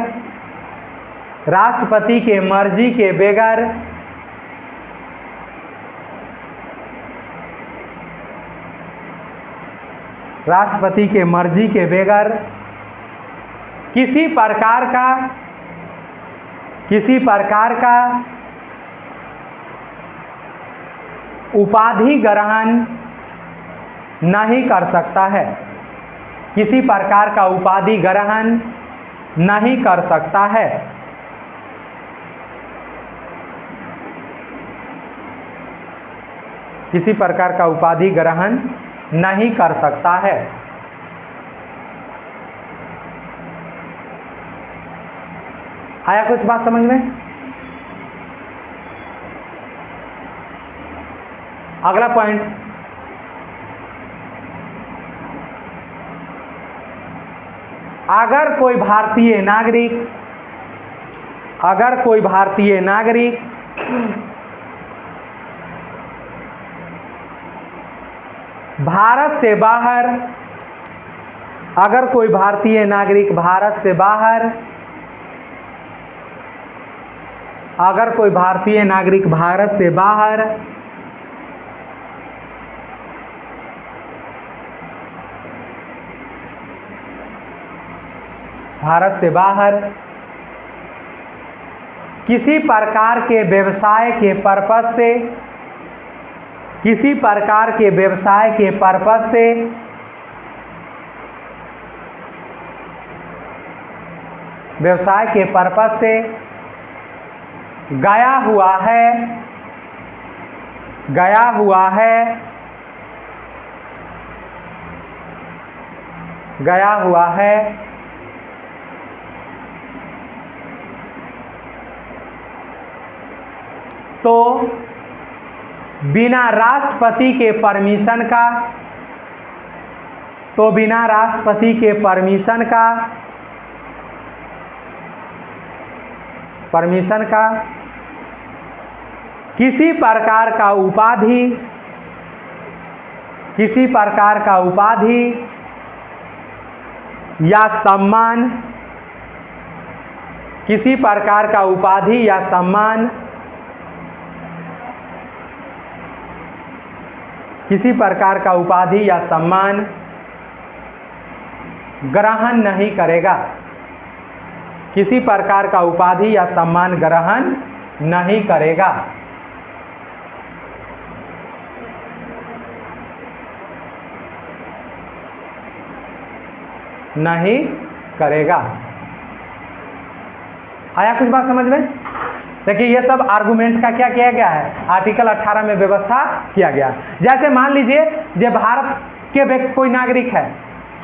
राष्ट्रपति के मर्जी के बगैर राष्ट्रपति के मर्जी के बगैर किसी प्रकार का उपाधि ग्रहण नहीं कर सकता है, किसी प्रकार का उपाधि ग्रहण नहीं कर सकता है। किसी प्रकार का उपाधि ग्रहण नहीं कर सकता है। आया कुछ बात समझ में? अगला पॉइंट, अगर कोई भारतीय नागरिक, अगर कोई भारतीय नागरिक भारत से बाहर, अगर कोई भारतीय नागरिक भारत से बाहर, अगर कोई भारतीय नागरिक भारत से बाहर भारत से बाहर किसी प्रकार के व्यवसाय के पर्पस से, किसी प्रकार के व्यवसाय के पर्पस से व्यवसाय के पर्पस से गया हुआ है, गया हुआ है, गया हुआ है, तो बिना राष्ट्रपति के परमिशन का, तो बिना राष्ट्रपति के परमिशन का किसी प्रकार का उपाधि, किसी प्रकार का उपाधि या सम्मान, किसी प्रकार का उपाधि या सम्मान, किसी प्रकार का उपाधि या सम्मान ग्रहण नहीं करेगा, किसी प्रकार का उपाधि या सम्मान ग्रहण नहीं करेगा। नहीं करेगा। आया कुछ बात समझ में? देखिए ये सब आर्गुमेंट का क्या किया गया है, आर्टिकल 18 में व्यवस्था किया गया। जैसे मान लीजिए जो भारत के कोई नागरिक है,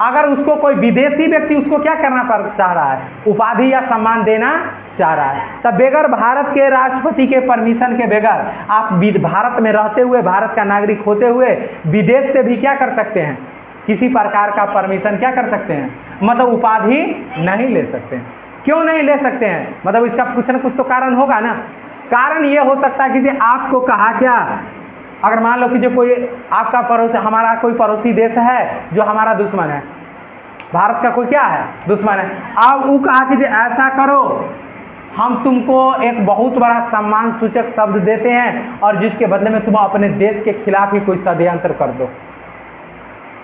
अगर उसको कोई विदेशी व्यक्ति उसको क्या करना चाह रहा है, उपाधि या सम्मान देना चाह रहा है, तब बगैर भारत के राष्ट्रपति के परमिशन के बगैर आप भारत में रहते हुए, भारत का नागरिक होते हुए विदेश से भी क्या कर सकते हैं, किसी प्रकार का परमिशन क्या कर सकते हैं, मतलब उपाधि नहीं ले सकते हैं। क्यों नहीं ले सकते हैं? मतलब इसका कुछ ना कुछ तो कारण होगा ना। कारण ये हो सकता है कि आपको कहा क्या, अगर मान लो कि जो कोई आपका पड़ोसी, हमारा कोई पड़ोसी देश है जो हमारा दुश्मन है, भारत का कोई क्या है, दुश्मन है, अब वो कहा कि ऐसा करो हम तुमको एक बहुत बड़ा सम्मान सूचक शब्द देते हैं और जिसके बदले में तुम अपने देश के खिलाफ ही कोई षड्यंत्र कर दो।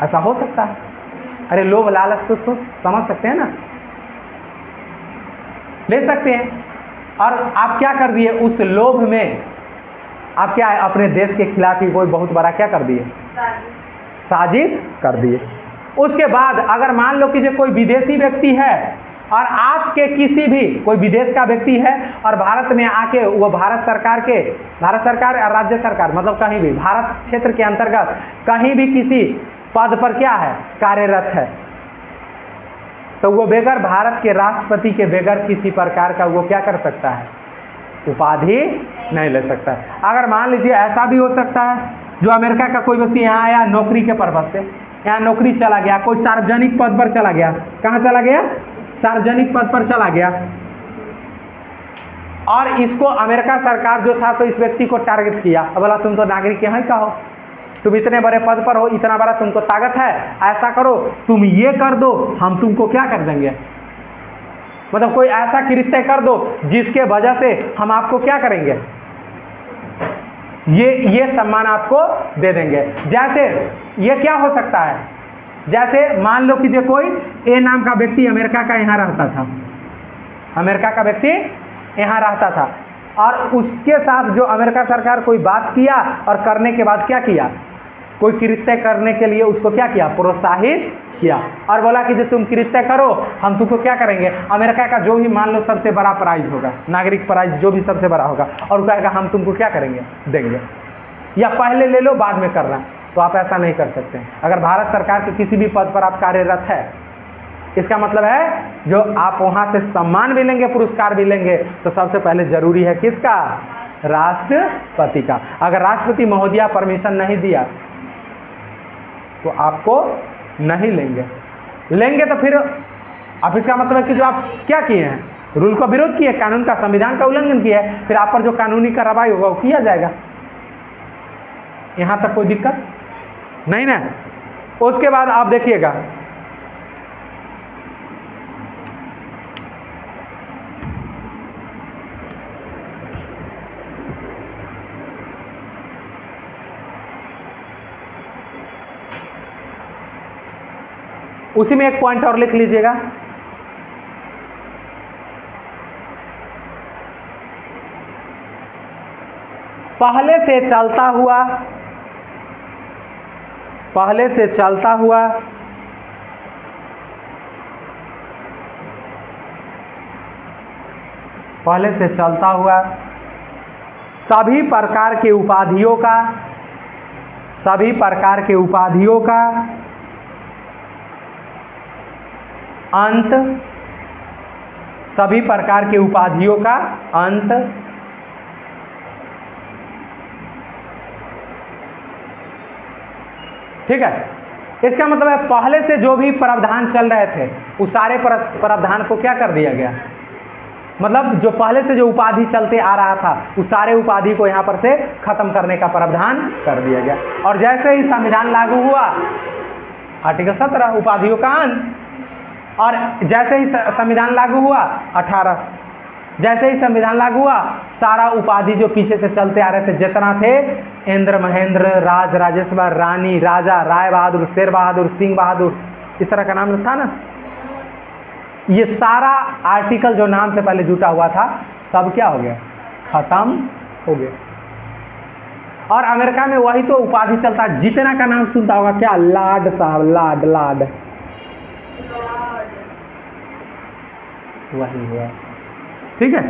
ऐसा हो सकता है? अरे लोभ लालच तो समझ सकते हैं ना, ले सकते हैं। और आप क्या कर दिए उस लोभ में, आप क्या है अपने देश के खिलाफ ही कोई बहुत बड़ा क्या कर दिए, साजिश कर दिए। उसके बाद अगर मान लो कि जो कोई विदेशी व्यक्ति है और आपके किसी भी कोई विदेश का व्यक्ति है और भारत में आके वो भारत सरकार और राज्य सरकार मतलब कहीं भी भारत क्षेत्र के अंतर्गत कहीं भी किसी पद पर क्या है कार्यरत है, तो वो बगैर भारत के राष्ट्रपति के बगैर किसी प्रकार का वो क्या कर सकता है, उपाधि नहीं ले सकता है। अगर मान लीजिए ऐसा भी हो सकता है जो अमेरिका का कोई व्यक्ति यहाँ आया नौकरी के पर्पज से, यहाँ नौकरी चला गया, कोई सार्वजनिक पद पर चला गया, कहाँ चला गया, सार्वजनिक पद पर चला गया, और इसको अमेरिका सरकार जो था तो इस व्यक्ति को टारगेट किया, अब बोला तुम तो नागरिक यहाँ का हो, तुम इतने बड़े पद पर हो, इतना बड़ा तुमको ताकत है, ऐसा करो तुम ये कर दो, हम तुमको क्या कर देंगे, मतलब कोई ऐसा कृत्य कर दो जिसके वजह से हम आपको क्या करेंगे, ये सम्मान आपको दे देंगे। जैसे ये क्या हो सकता है, जैसे मान लो कि जो कोई ए नाम का व्यक्ति अमेरिका का यहाँ रहता था, अमेरिका का व्यक्ति यहाँ रहता था और उसके साथ जो अमेरिका सरकार कोई बात किया और करने के बाद क्या किया, कोई कृत्य करने के लिए उसको क्या किया, प्रोत्साहित किया और बोला कि जो तुम कृत्य करो हम तुमको क्या करेंगे, अमेरिका का जो भी मान लो सबसे बड़ा प्राइज होगा, नागरिक प्राइज जो भी सबसे बड़ा होगा, और वो कहेगा हम तुमको क्या करेंगे, देंगे, या पहले ले लो बाद में करना। तो आप ऐसा नहीं कर सकते। अगर भारत सरकार के किसी भी पद पर आप कार्यरत है, इसका मतलब है जो आप वहाँ से सम्मान भी लेंगे, पुरस्कार भी लेंगे, तो सबसे पहले जरूरी है किसका, राष्ट्रपति का। अगर राष्ट्रपति महोदया परमिशन नहीं दिया तो आपको नहीं लेंगे तो फिर अब इसका मतलब है कि जो आप क्या किए हैं, रूल का विरोध किए, कानून का, संविधान का उल्लंघन किया है, फिर आप पर जो कानूनी कार्रवाई होगा वो किया जाएगा। यहाँ तक कोई दिक्कत नहीं ना। उसके बाद आप देखिएगा, उसी में एक पॉइंट और लिख लीजिएगा, पहले से चलता हुआ सभी प्रकार के उपाधियों का अंत, सभी प्रकार के उपाधियों का अंत ठीक है। इसका मतलब है पहले से जो भी प्रावधान चल रहे थे उस सारे प्रावधान को क्या कर दिया गया, मतलब जो पहले से जो उपाधि चलते आ रहा था उस सारे उपाधि को यहाँ पर से खत्म करने का प्रावधान कर दिया गया। और जैसे ही संविधान लागू हुआ, आर्टिकल 17 उपाधियों का अंत, और जैसे ही संविधान लागू हुआ 18, जैसे ही संविधान लागू हुआ सारा उपाधि जो पीछे से चलते आ रहे थे जितना थे, इंद्र, महेंद्र, राज, राजेश्वर, रानी, राजा, राय बहादुर, शेर बहादुर, सिंह बहादुर, इस तरह का नाम था ना, ये सारा आर्टिकल जो नाम से पहले जुटा हुआ था सब क्या हो गया, खत्म हो गया। और अमेरिका में वही तो उपाधि चलता, जितना का नाम सुनता होगा क्या, लॉर्ड साहब, लॉर्ड वही हुआ, ठीक है,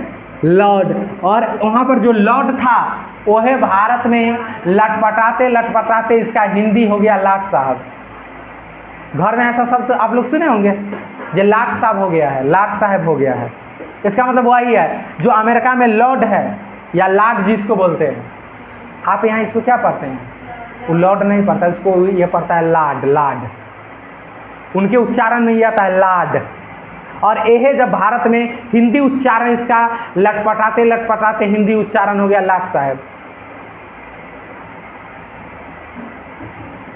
लॉर्ड। और वहाँ पर जो लॉर्ड था वह भारत में लटपटाते इसका हिंदी हो गया लाट साहब। घर में ऐसा शब्द आप लोग सुने होंगे, ये लाट साहब हो गया है, लाट साहब हो गया है। इसका मतलब वही है जो अमेरिका में लॉर्ड है या लाट जिसको बोलते हैं, आप यहाँ इसको क्या पढ़ते हैं, वो लॉर्ड नहीं पढ़ता, उसको ये पढ़ता है लाड। उनके उच्चारण में ये आता है लाड। और यह जब भारत में हिंदी उच्चारण इसका लटपटाते हिंदी उच्चारण हो गया लाट साहब,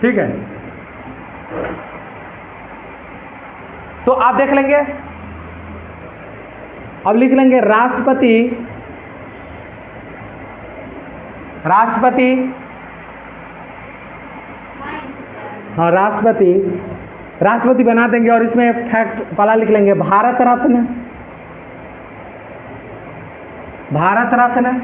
ठीक है। तो आप देख लेंगे अब लिख लेंगे राष्ट्रपति, राष्ट्रपति, हाँ राष्ट्रपति, राष्ट्रपति बना देंगे और इसमें फैक्ट वाला लिख लेंगे भारत रत्न, भारत रत्न।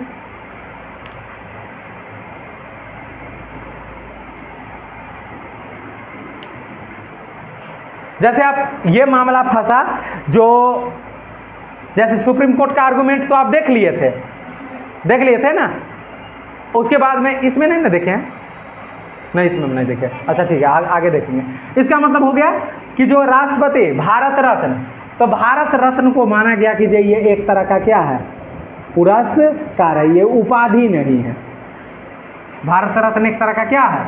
जैसे आप ये मामला फंसा जो जैसे सुप्रीम कोर्ट का आर्गुमेंट तो आप देख लिए थे ना, उसके बाद में इसमें नहीं ना देखे हैं, नहीं इसमें नहीं देखे, अच्छा ठीक है आगे देखेंगे। इसका मतलब हो गया कि जो राष्ट्रपति भारत रत्न, तो भारत रत्न को माना गया कि ये एक तरह का क्या है, पुरस्कार है, ये उपाधि नहीं है। भारत रत्न एक तरह का क्या है,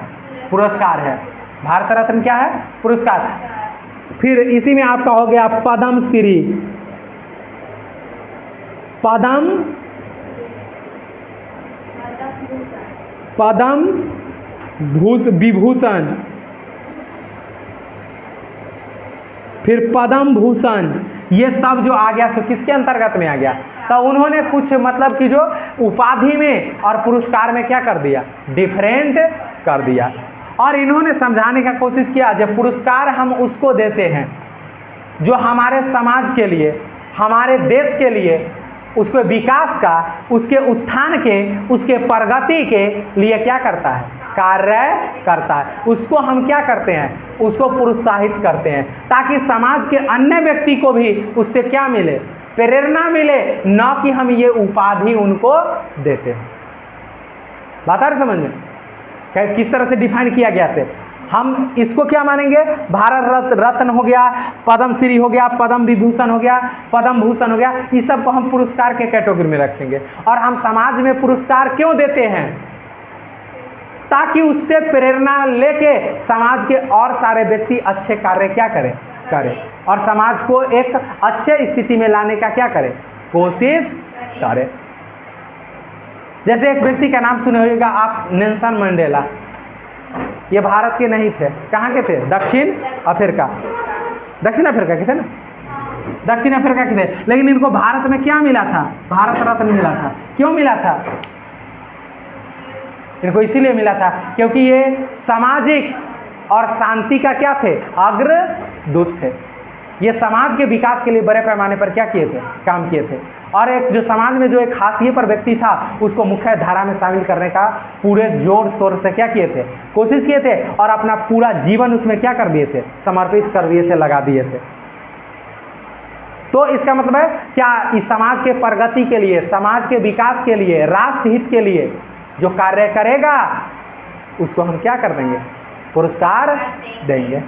पुरस्कार है। भारत रत्न क्या है, पुरस्कार। फिर इसी में आपका हो गया पद्म श्री, पद्म विभूषण, फिर पद्म भूषण, ये सब जो आ गया सो किसके अंतर्गत में आ गया, तो उन्होंने कुछ मतलब कि जो उपाधि में और पुरस्कार में क्या कर दिया, डिफरेंट कर दिया। और इन्होंने समझाने का कोशिश किया जब पुरस्कार हम उसको देते हैं जो हमारे समाज के लिए, हमारे देश के लिए, उसके विकास का, उसके उत्थान के, उसके प्रगति के लिए क्या करता है, कार्य करता है, उसको हम क्या करते हैं, उसको प्रोत्साहित करते हैं, ताकि समाज के अन्य व्यक्ति को भी उससे क्या मिले, प्रेरणा मिले, न कि हम ये उपाधि उनको देते हैं। बात आ रही समझ में, किस तरह से डिफाइन किया गया से हम इसको क्या मानेंगे, भारत रत्न हो गया, पद्म श्री हो गया, पद्म विभूषण हो गया, पद्म भूषण हो गया, इस सब को हम पुरस्कार के कैटेगरी में रखेंगे। और हम समाज में पुरस्कार क्यों देते हैं, ताकि उससे प्रेरणा लेके समाज के और सारे व्यक्ति अच्छे कार्य क्या करें और समाज को एक अच्छे स्थिति में लाने का क्या करें, कोशिश करें। जैसे एक व्यक्ति का नाम सुने होगा आप, नेल्सन मंडेला। ये भारत के नहीं थे, कहाँ के थे, दक्षिण अफ्रीका के थे ना, दक्षिण अफ्रीका के थे। लेकिन इनको भारत में क्या मिला था, भारत रत्न मिला था। क्यों मिला था, इनको इसीलिए मिला था क्योंकि ये सामाजिक और शांति का क्या थे, अग्रदूत थे। ये समाज के विकास के लिए बड़े पैमाने पर क्या किए थे, काम किए थे। और एक जो समाज में जो एक हाशिए पर व्यक्ति था उसको मुख्य धारा में शामिल करने का पूरे जोर शोर से क्या किए थे, कोशिश किए थे, और अपना पूरा जीवन उसमें क्या कर दिए थे, समर्पित कर दिए थे, लगा दिए थे। तो इसका मतलब है क्या, इस समाज के प्रगति के लिए, समाज के विकास के लिए, राष्ट्र हित के लिए जो कार्य करेगा उसको हम क्या कर देंगे, पुरस्कार देंगे।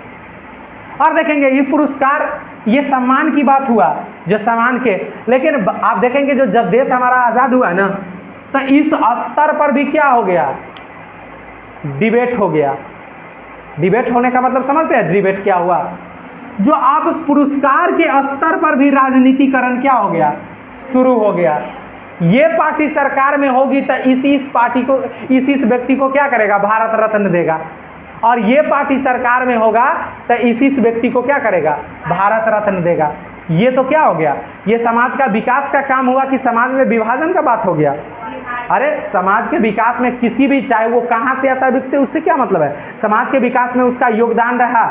और देखेंगे ये पुरस्कार, ये सम्मान की बात हुआ, जो सम्मान के, लेकिन आप देखेंगे जो जब देश हमारा आज़ाद हुआ ना, तो इस स्तर पर भी क्या हो गया, डिबेट हो गया। डिबेट होने का मतलब समझते हैं, डिबेट क्या हुआ, जो आप पुरस्कार के स्तर पर भी राजनीतिकरण क्या हो गया, शुरू हो गया। ये पार्टी सरकार में होगी तो इस पार्टी को, इस व्यक्ति को क्या करेगा, भारत रत्न देगा, और ये पार्टी सरकार में होगा तो इस व्यक्ति को क्या करेगा, भारत रत्न देगा। ये तो क्या हो गया, ये समाज का विकास का काम हुआ कि समाज में विभाजन का बात हो गया। अरे समाज के विकास में किसी भी, चाहे वो कहाँ से आता है विकसित, उससे क्या मतलब है, समाज के विकास में उसका योगदान रहा,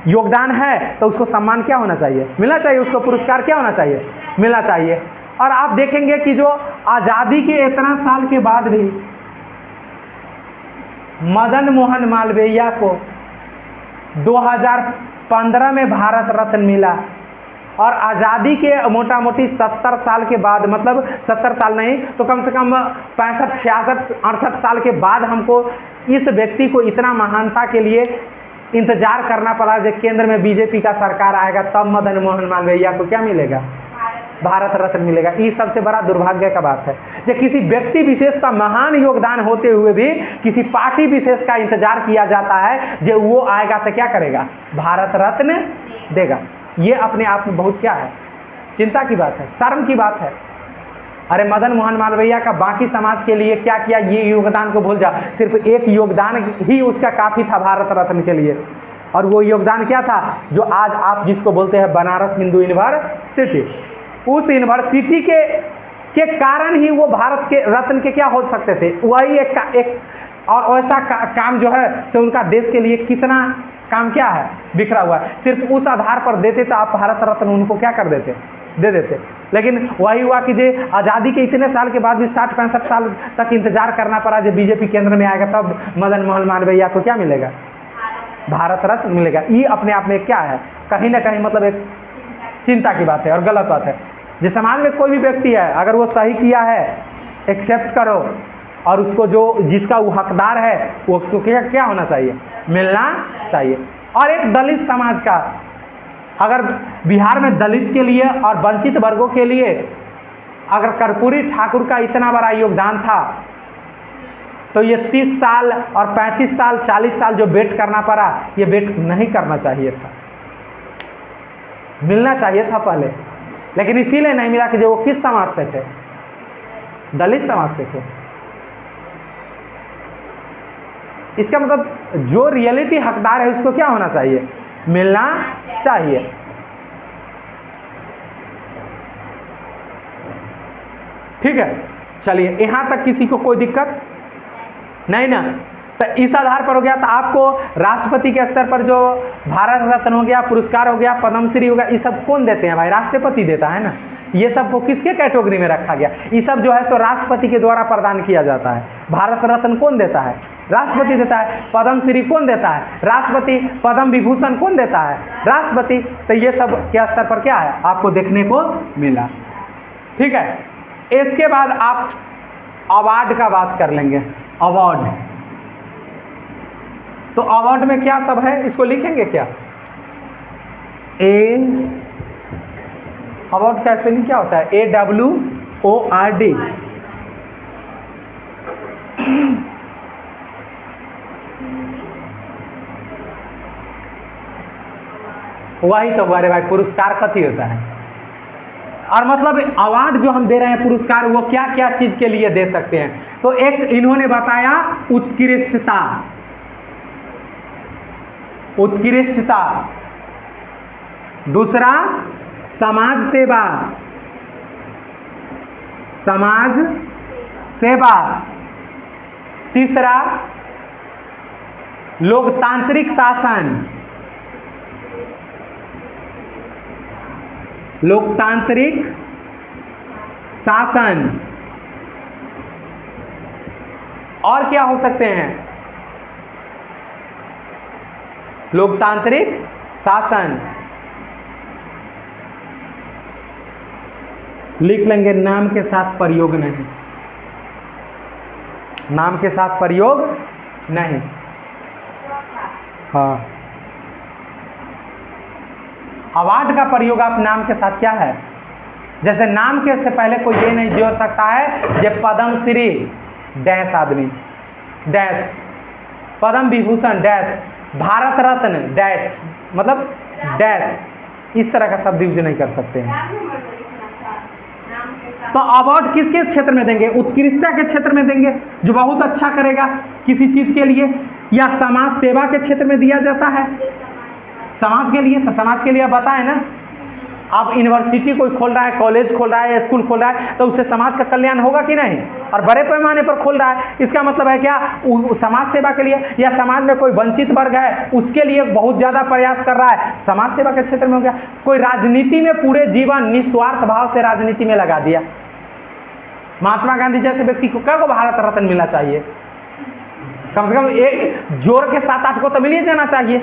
योगदान है तो उसको सम्मान क्या होना चाहिए, मिलना चाहिए, उसको पुरस्कार क्या होना चाहिए, मिलना चाहिए। और आप देखेंगे कि जो आज़ादी के इतना साल के बाद भी मदन मोहन मालवीय को 2015 में भारत रत्न मिला, और आज़ादी के मोटा मोटी 70 साल के बाद, मतलब 70 साल नहीं तो कम से कम 65, 66, 68 साल के बाद हमको इस व्यक्ति को इतना महानता के लिए इंतजार करना पड़ा। जब केंद्र में बीजेपी का सरकार आएगा तब मदन मोहन मालवीय को क्या मिलेगा, भारत रत्न मिलेगा। ये सबसे बड़ा दुर्भाग्य का बात है, जो किसी व्यक्ति विशेष का महान योगदान होते हुए भी किसी पार्टी विशेष का इंतजार किया जाता है, जो वो आएगा तो क्या करेगा, भारत रत्न देगा। ये अपने आप में बहुत क्या है, चिंता की बात है, शर्म की बात है। अरे मदन मोहन मालवीय का बाकी समाज के लिए क्या किया, ये योगदान को भूल जा, सिर्फ एक योगदान ही उसका काफ़ी था भारत रत्न के लिए। और वो योगदान क्या था, जो आज आप जिसको बोलते हैं बनारस हिंदू यूनिवर्सिटी, उस यूनिवर्सिटी के कारण ही वो भारत के रत्न के क्या हो सकते थे। वही एक और वैसा काम जो है सो उनका देश के लिए कितना काम क्या है बिखरा हुआ है। सिर्फ उस आधार पर देते तो आप भारत रत्न उनको क्या कर देते, दे देते। लेकिन वही हुआ कि जे आज़ादी के इतने साल के बाद भी 60-65 साल तक इंतजार करना पड़ा। जब बीजेपी केंद्र में आएगा तब मदन मोहन मालवीय को क्या मिलेगा, भारत रत्न मिलेगा। ये अपने आप में क्या है, कहीं ना कहीं मतलब एक चिंता की बात है और गलत बात है। जिस समाज में कोई भी व्यक्ति है अगर वो सही किया है एक्सेप्ट करो, और उसको जो जिसका वो हकदार है वो उसको क्या होना चाहिए, मिलना चाहिए। और एक दलित समाज का अगर बिहार में दलित के लिए और वंचित वर्गों के लिए अगर कर्पूरी ठाकुर का इतना बड़ा योगदान था तो ये 30 साल और 35 साल 40 साल जो वेट करना पड़ा, ये वेट नहीं करना चाहिए था, मिलना चाहिए था पहले। लेकिन इसीलिए नहीं मिला कि जो वो किस समाज से थे, दलित समाज से थे। इसका मतलब जो रियलिटी हकदार है उसको क्या होना चाहिए, मिलना चाहिए। ठीक है, चलिए यहाँ तक किसी को कोई दिक्कत नहीं ना। तो इस आधार पर हो गया। तो आपको राष्ट्रपति के स्तर पर जो भारत रत्न हो गया, पुरस्कार हो गया, पद्मश्री हो गया, ये सब कौन देते हैं भाई, राष्ट्रपति देता है ना। ये सब को किसके कैटेगरी में रखा गया, ये सब जो है सो राष्ट्रपति के द्वारा प्रदान किया जाता है। भारत रत्न कौन देता है, राष्ट्रपति देता है। पद्मश्री कौन देता है, राष्ट्रपति। पद्म विभूषण कौन देता है, राष्ट्रपति। तो ये सब के स्तर पर क्या है आपको देखने को मिला। ठीक है, इसके बाद आप अवार्ड का बात कर लेंगे। अवार्ड, तो अवार्ड में क्या सब है इसको लिखेंगे क्या, अवार्ड का स्पेलिंग क्या होता है, AWORD। वही तो अरे भाई पुरस्कार कथी होता है। और मतलब अवार्ड जो हम दे रहे हैं पुरस्कार, वो क्या क्या चीज के लिए दे सकते हैं। तो एक इन्होंने बताया उत्कृष्टता, उत्कृष्टता। दूसरा समाज सेवा, समाज सेवा। तीसरा लोकतांत्रिक शासन, लोकतांत्रिक शासन। और क्या हो सकते हैं, लोकतांत्रिक शासन। लिख लेंगे नाम के साथ प्रयोग नहीं, नाम के साथ प्रयोग नहीं। हाँ, अवार्ड का प्रयोग आप नाम के साथ क्या है, जैसे नाम के से पहले कोई ये नहीं जोड़ सकता है ये पद्मश्री डैश आदमी dash, Padma Vibhushan dash, Bharat Ratna dash, मतलब डैश, इस तरह का शब्द यूज नहीं कर सकते हैं। तो अवार्ड किसके क्षेत्र में देंगे, उत्कृष्टता के क्षेत्र में देंगे जो बहुत अच्छा करेगा किसी चीज के लिए, या समाज सेवा के क्षेत्र में दिया जाता है, समाज के लिए। तो समाज के लिए आप बताएं ना, आप यूनिवर्सिटी कोई खोल रहा है, कॉलेज खोल रहा है, स्कूल खोल रहा है, तो उससे समाज का कल्याण होगा कि नहीं, और बड़े पैमाने पर खोल रहा है। इसका मतलब है क्या, समाज सेवा के लिए, या समाज में कोई वंचित वर्ग है उसके लिए बहुत ज़्यादा प्रयास कर रहा है, समाज सेवा के क्षेत्र में हो गया। कोई राजनीति में पूरे जीवन निस्वार्थ भाव से राजनीति में लगा दिया, महात्मा गांधी जैसे व्यक्ति को क्या को भारत रत्न मिलना चाहिए, कम से कम एक जोर के 7-8 को तो मिल ही देना चाहिए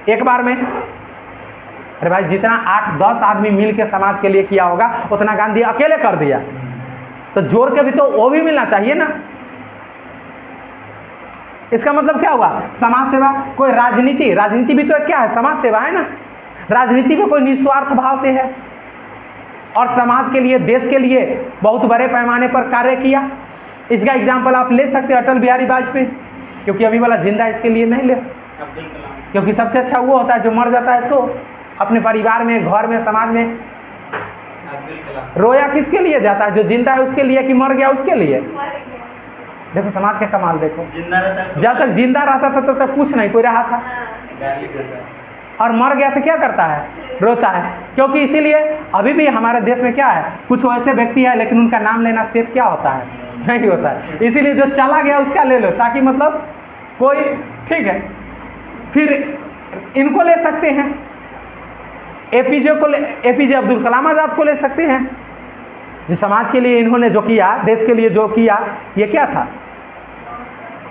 एक बार में। अरे भाई जितना 8-10 आदमी मिल के समाज के लिए किया होगा उतना गांधी अकेले कर दिया, तो जोर के भी तो वो भी मिलना चाहिए ना। इसका मतलब क्या हुआ, समाज सेवा। कोई राजनीति, राजनीति भी तो क्या है, समाज सेवा है ना। राजनीति में कोई निस्वार्थ भाव से है और समाज के लिए, देश के लिए बहुत बड़े पैमाने पर कार्य किया। इसका एग्जाम्पल आप ले सकते हैं अटल बिहारी वाजपेयी, क्योंकि अभी वाला जिंदा इसके लिए नहीं ले, क्योंकि सबसे अच्छा वो होता है जो मर जाता है सो अपने परिवार में, घर में, समाज में। रोया किसके लिए जाता है, जो जिंदा है उसके लिए कि मर गया उसके लिए। देखो समाज का कमाल देखो, जब तक जिंदा रहता था तब तक कुछ नहीं कोई रहा था। और मर गया तो क्या करता है, रोता है। क्योंकि इसीलिए अभी भी हमारे देश में क्या है, कुछ ऐसे व्यक्ति है लेकिन उनका नाम लेना सेफ क्या होता है, नहीं होता है। इसीलिए जो चला गया उसका ले लो, ताकि मतलब कोई, ठीक है। फिर इनको ले सकते हैं, एपीजे अब्दुल कलाम आज़ाद को ले सकते हैं, जो समाज के लिए इन्होंने जो किया, देश के लिए जो किया, ये क्या था,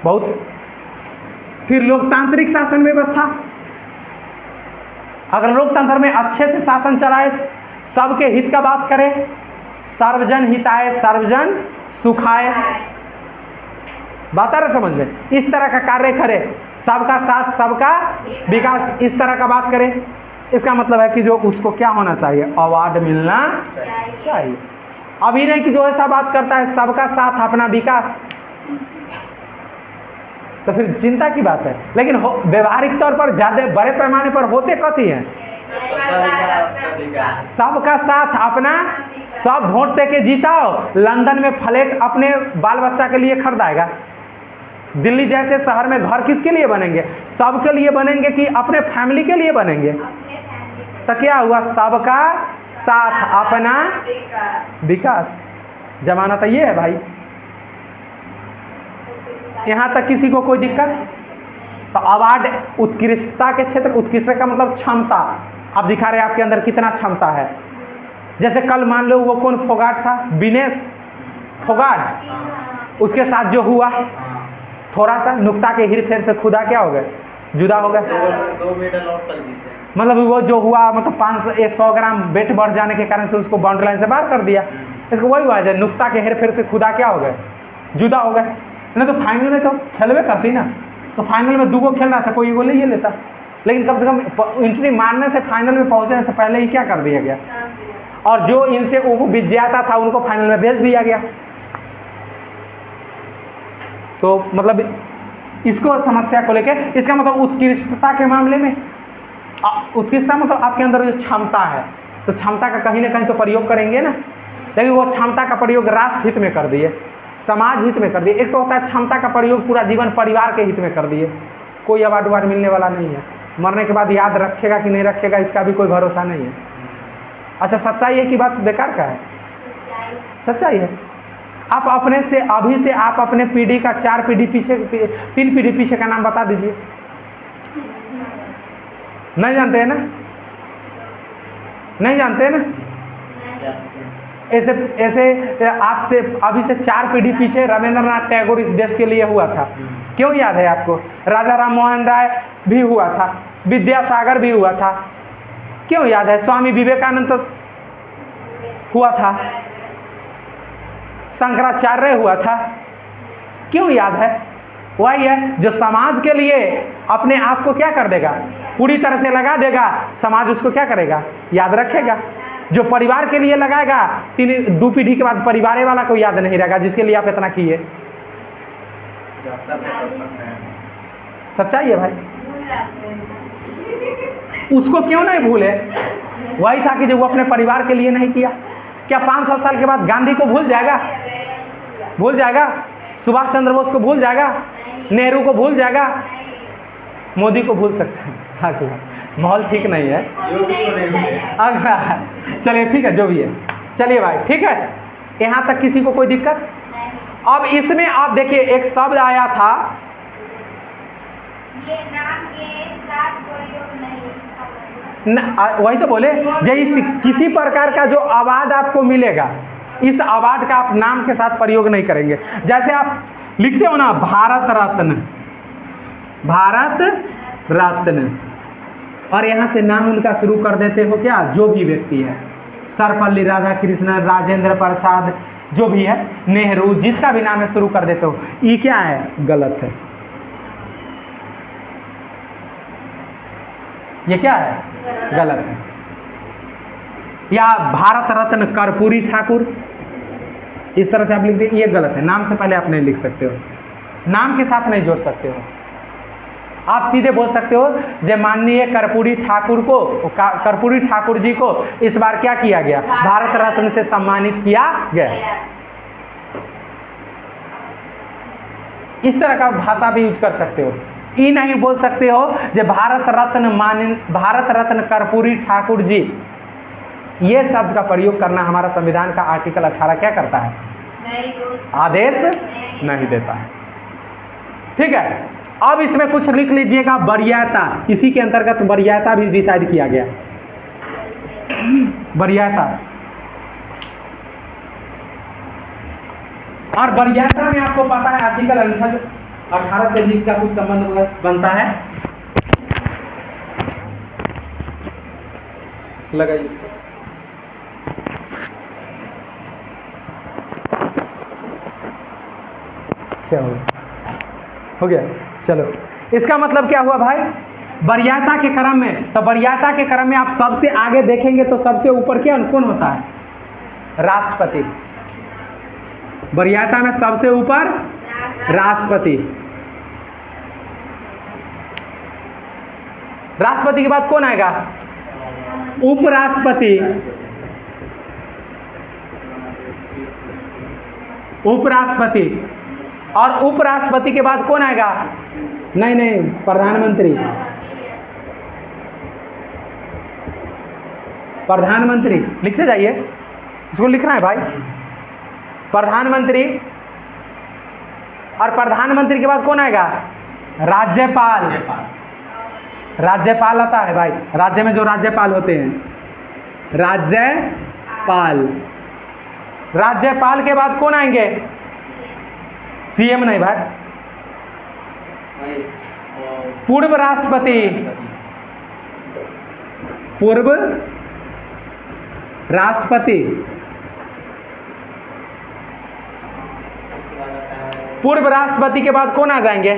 बहुत। फिर लोकतांत्रिक शासन व्यवस्था, अगर लोकतंत्र में अच्छे से शासन चलाए, सबके हित का बात करे, सर्वजन हिताय सर्वजन सुखाय, बात आ रहा समझ में, इस तरह का कार्य करे, सबका साथ सबका विकास, इस तरह का बात करे, इसका मतलब है कि जो उसको क्या होना चाहिए, अवार्ड मिलना चाहिए। अभी नहीं कि जो ऐसा बात करता है सबका साथ अपना विकास, तो फिर चिंता की बात है। लेकिन व्यवहारिक तौर पर ज्यादा बड़े पैमाने पर होते कथी हैं, सबका साथ अपना, सब वोट दे के जीताओ, लंदन में फ्लैट अपने बाल बच्चा के लिए खरीदाएगा, दिल्ली जैसे शहर में घर किसके लिए बनेंगे, सबके लिए बनेंगे कि अपने फैमिली के लिए बनेंगे। तो क्या हुआ, सबका साथ अपना विकास, जमाना तो ये है भाई। यहाँ तक किसी को कोई दिक्कत, तो अवार्ड उत्कृष्टता के क्षेत्र, उत्कृष्ट का मतलब क्षमता, आप दिखा रहे हैं आपके अंदर कितना क्षमता है। जैसे कल मान लो वो कौन फोगाट था, विनेश फोगाट, उसके साथ जो हुआ, थोड़ा सा नुक्ता के हेर फेर से खुदा क्या हो गए, जुदा हो गए।
2 मेडल और कल जीते,
मतलब वो जो हुआ, मतलब 500-100 ग्राम वेट बढ़ जाने के कारण से उसको बाउंड्री लाइन से बाहर कर दिया। इसको वही हुआ है, नुक्ता के हेर फेर से खुदा क्या हो गए, जुदा हो गए। नहीं तो फाइनल में तो खेलवे करती ना, तो फाइनल में 2 को खेलना था, कोई गोल ले लेता, लेकिन कम से कम एंट्री मारने से, फाइनल में पहुंचने से पहले ही क्या कर दिया गया, और जो इनसे वो विजेता था उनको फाइनल में भेज दिया गया। तो मतलब इसको समस्या को लेके, इसका मतलब उत्कृष्टता के मामले में, उत्कृष्टता मतलब आपके अंदर जो क्षमता है, तो क्षमता का कहीं ना कहीं तो प्रयोग करेंगे ना, लेकिन वो क्षमता का प्रयोग राष्ट्र हित में कर दिए, समाज हित में कर दिए। एक तो होता है क्षमता का प्रयोग पूरा जीवन परिवार के हित में कर दिए, कोई अवार्ड मिलने वाला नहीं है, मरने के बाद याद रखेगा कि नहीं रखेगा इसका भी कोई भरोसा नहीं है। अच्छा, सच्चाई है कि बात बेकार का है, सच्चाई है। आप अपने से, अभी से आप अपने पीढ़ी का 4 पीढ़ी पीछे, 3 पीढ़ी पीछे का नाम बता दीजिए, नहीं जानते हैं ना, नहीं जानते हैं ना। ऐसे आपसे अभी से 4 पीढ़ी पीछे रविंद्रनाथ टैगोर इस देश के लिए हुआ था, क्यों याद है आपको? राजा राम मोहन राय भी हुआ था, विद्यासागर भी हुआ था, क्यों याद है? स्वामी विवेकानंद हुआ था, शंकराचार्य हुआ था, क्यों याद है? वही है जो समाज के लिए अपने आप को क्या कर देगा, पूरी तरह से लगा देगा, समाज उसको क्या करेगा, याद रखेगा। जो परिवार के लिए लगाएगा, 2 पीढ़ी के बाद परिवार वाला को याद नहीं रहेगा जिसके लिए आप इतना किए। सच्चाई है भाई, उसको क्यों नहीं भूले? वही था कि जो वो अपने परिवार के लिए नहीं किया, क्या 500 साल के बाद गांधी को भूल जाएगा? भूल जाएगा? सुभाष चंद्र बोस को भूल जाएगा? नेहरू को भूल जाएगा? मोदी को भूल सकता है। हाँ, माहौल ठीक नहीं है। चलिए ठीक है, जो भी है, चलिए भाई ठीक है, यहाँ तक किसी को कोई दिक्कत? अब इसमें आप देखिए एक शब्द आया था,
ये नाम के साथ प्रयोग नहीं,
वही तो बोले, जैसे किसी प्रकार का जो अवार्ड आपको मिलेगा, इस अवार्ड का आप नाम के साथ प्रयोग नहीं करेंगे। जैसे आप लिखते हो ना भारत रत्न, भारत रत्न, और यहाँ से नाम उनका शुरू कर देते हो क्या, जो भी व्यक्ति है, सर्वपल्ली राधाकृष्णन, राजेंद्र प्रसाद, जो भी है, नेहरू, जिसका भी नाम है शुरू कर देते हो, ये क्या है? गलत है। ये क्या है? गलत है। या भारत रत्न कर्पूरी ठाकुर, इस तरह से आप लिखते, ये गलत है। नाम से पहले आप नहीं लिख सकते हो, नाम के साथ नहीं जोड़ सकते हो। आप सीधे बोल सकते हो जे माननीय कर्पूरी ठाकुर को, कर्पूरी ठाकुर जी को इस बार क्या किया गया, भारत रत्न से सम्मानित किया गया। इस तरह का भाषा भी यूज कर सकते हो, ई नहीं बोल सकते हो जो भारत रत्न कर्पूरी ठाकुर जी, ये शब्द का प्रयोग करना हमारा संविधान का आर्टिकल 18 क्या करता है? आदेश नहीं देता है। ठीक है, अब इसमें कुछ लिख लीजिएगा वरीयता। इसी के अंतर्गत वरीयता भी डिसाइड किया गया। वरीयता, और वरीयता में आपको पता है आर्टिकल 18 से भी इसका कुछ संबंध बनता है। लगाइए इसको। क्या हो गया? चलो, इसका मतलब क्या हुआ भाई? वरीयता के क्रम में, तो वरीयता के क्रम में आप सबसे आगे देखेंगे तो सबसे ऊपर क्या कौन होता है? राष्ट्रपति। वरीयता में सबसे ऊपर राष्ट्रपति। राष्ट्रपति के बाद कौन आएगा? उपराष्ट्रपति। उपराष्ट्रपति, और उपराष्ट्रपति के बाद कौन आएगा? नहीं, प्रधानमंत्री। प्रधानमंत्री लिखते जाइए, इसको लिखना है भाई। प्रधानमंत्री, और प्रधानमंत्री के बाद कौन आएगा? राज्यपाल। राज्यपाल आता है भाई, राज्य में जो राज्यपाल होते हैं, राज्यपाल। राज्यपाल के बाद कौन आएंगे? सीएम नहीं भाई, पूर्व राष्ट्रपति। पूर्व राष्ट्रपति। पूर्व राष्ट्रपति के बाद कौन आ जाएंगे?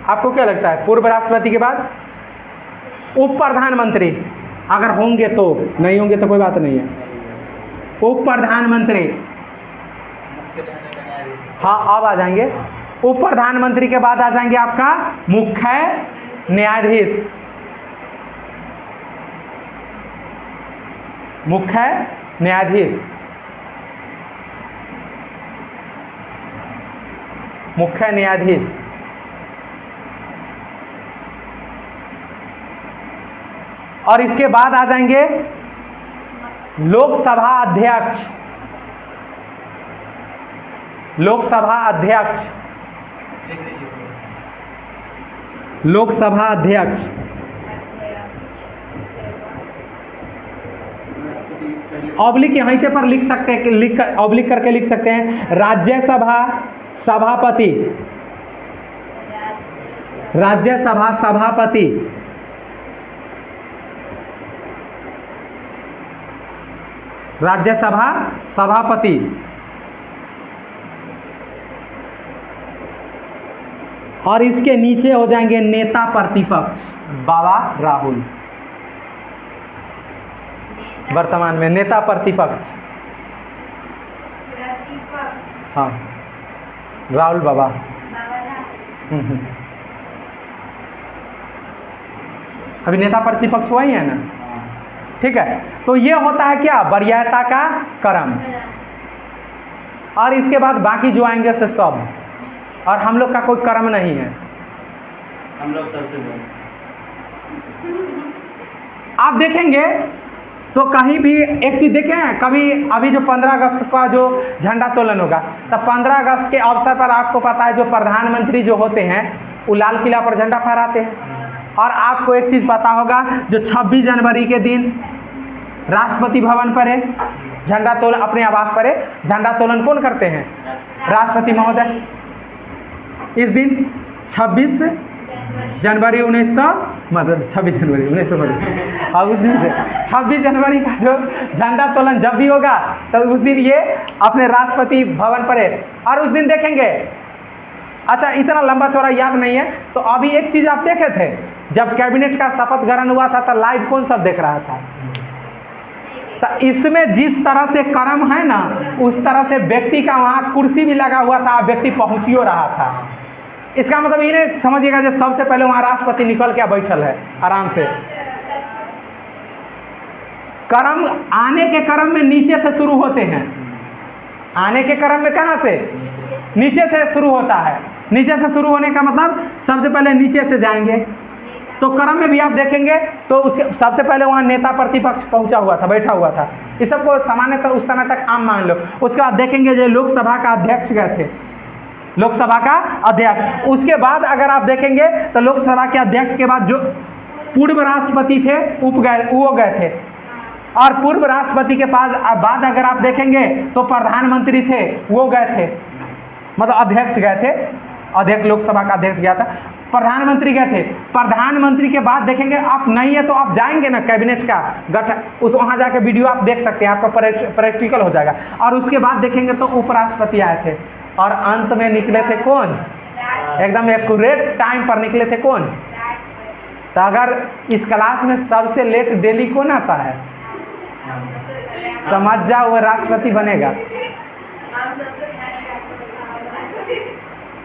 आपको क्या लगता है? पूर्व राष्ट्रपति के बाद उप प्रधानमंत्री, अगर होंगे तो, नहीं होंगे तो कोई बात नहीं है। उप प्रधानमंत्री, हाँ अब आ जाएंगे। उप प्रधानमंत्री के बाद आ जाएंगे आपका मुख्य न्यायाधीश। मुख्य न्यायाधीश। मुख्य न्यायाधीश। और इसके बाद आ जाएंगे लोकसभा अध्यक्ष। लोकसभा अध्यक्ष। लोकसभा अध्यक्ष। ऑब्लिक यहीं के पर लिख सकते हैं, ऑब्लिक करके लिख सकते हैं। राज्यसभा सभापति। राज्यसभा सभापति। राज्यसभा सभापति। और इसके नीचे हो जाएंगे नेता प्रतिपक्ष, बाबा राहुल। वर्तमान में नेता प्रतिपक्ष, हाँ राहुल बाबा। अभी नेता प्रतिपक्ष हुआ ही है ना? ठीक है, तो ये होता है क्या? वरीयता का क्रम। और इसके बाद बाकी जो आएंगे से सब, और हम लोग का कोई क्रम नहीं है।
हम लोग सबसे बड़े।
आप देखेंगे तो कहीं भी एक चीज़ देखें, कभी अभी जो 15 अगस्त का जो झंडा तोलन होगा, तो 15 अगस्त के अवसर पर आपको पता है जो प्रधानमंत्री जो होते हैं वो लाल किला पर झंडा फहराते हैं। और आपको एक चीज़ पता होगा, जो 26 जनवरी के दिन राष्ट्रपति भवन पर है झंडा तोलन, अपने आवास पर है झंडा तोलन कौन करते हैं? राष्ट्रपति महोदय। इस दिन 26 जनवरी 1950, और उस दिन से 26 जनवरी का जो झंडा तोलन जब भी होगा तो उस दिन ये अपने राष्ट्रपति भवन पर है। और उस दिन देखेंगे, अच्छा इतना लंबा चौड़ा याद नहीं है, तो अभी एक चीज़ आप देखे थे, जब कैबिनेट का शपथ ग्रहण हुआ था तो लाइव कौन सब देख रहा था? तो इसमें जिस तरह से क्रम है ना, उस तरह से व्यक्ति का वहाँ कुर्सी भी लगा हुआ था, व्यक्ति पहुँचियो रहा था। इसका मतलब ये नहीं समझिएगा जो सबसे पहले वहाँ राष्ट्रपति निकल के बैठल है आराम से। क्रम, आने के क्रम में नीचे से शुरू होते हैं। आने के क्रम में कहाँ से? नीचे से शुरू होता है। नीचे से शुरू होने का मतलब सबसे पहले नीचे से जाएंगे, तो क्रम में भी आप देखेंगे तो उसके सबसे पहले वहाँ नेता प्रतिपक्ष पहुंचा हुआ था, बैठा हुआ था। इस सबको सामान्यतः उस समय तक आम मान लो। उसके बाद देखेंगे जो लोकसभा का अध्यक्ष गए थे, लोकसभा का अध्यक्ष। उसके बाद अगर आप देखेंगे तो लोकसभा के अध्यक्ष के बाद जो पूर्व राष्ट्रपति थे वो गए थे, और पूर्व राष्ट्रपति के बाद अगर आप देखेंगे तो प्रधानमंत्री थे वो गए थे, मतलब अध्यक्ष गए थे, अध्यक्ष लोकसभा का अध्यक्ष गया था, प्रधानमंत्री गए थे। प्रधानमंत्री के बाद देखेंगे आप नहीं है तो आप जाएंगे ना कैबिनेट का गठन, उस वहाँ जाके वीडियो आप देख सकते हैं, आपका प्रैक्टिकल हो जाएगा। और उसके बाद देखेंगे तो उपराष्ट्रपति आए थे, और अंत में निकले थे कौन, एकदम एक्यूरेट टाइम पर निकले थे कौन। तो अगर इस क्लास में सबसे लेट दिल्ली कौन आता है, समझ जाओ वो राष्ट्रपति बनेगा।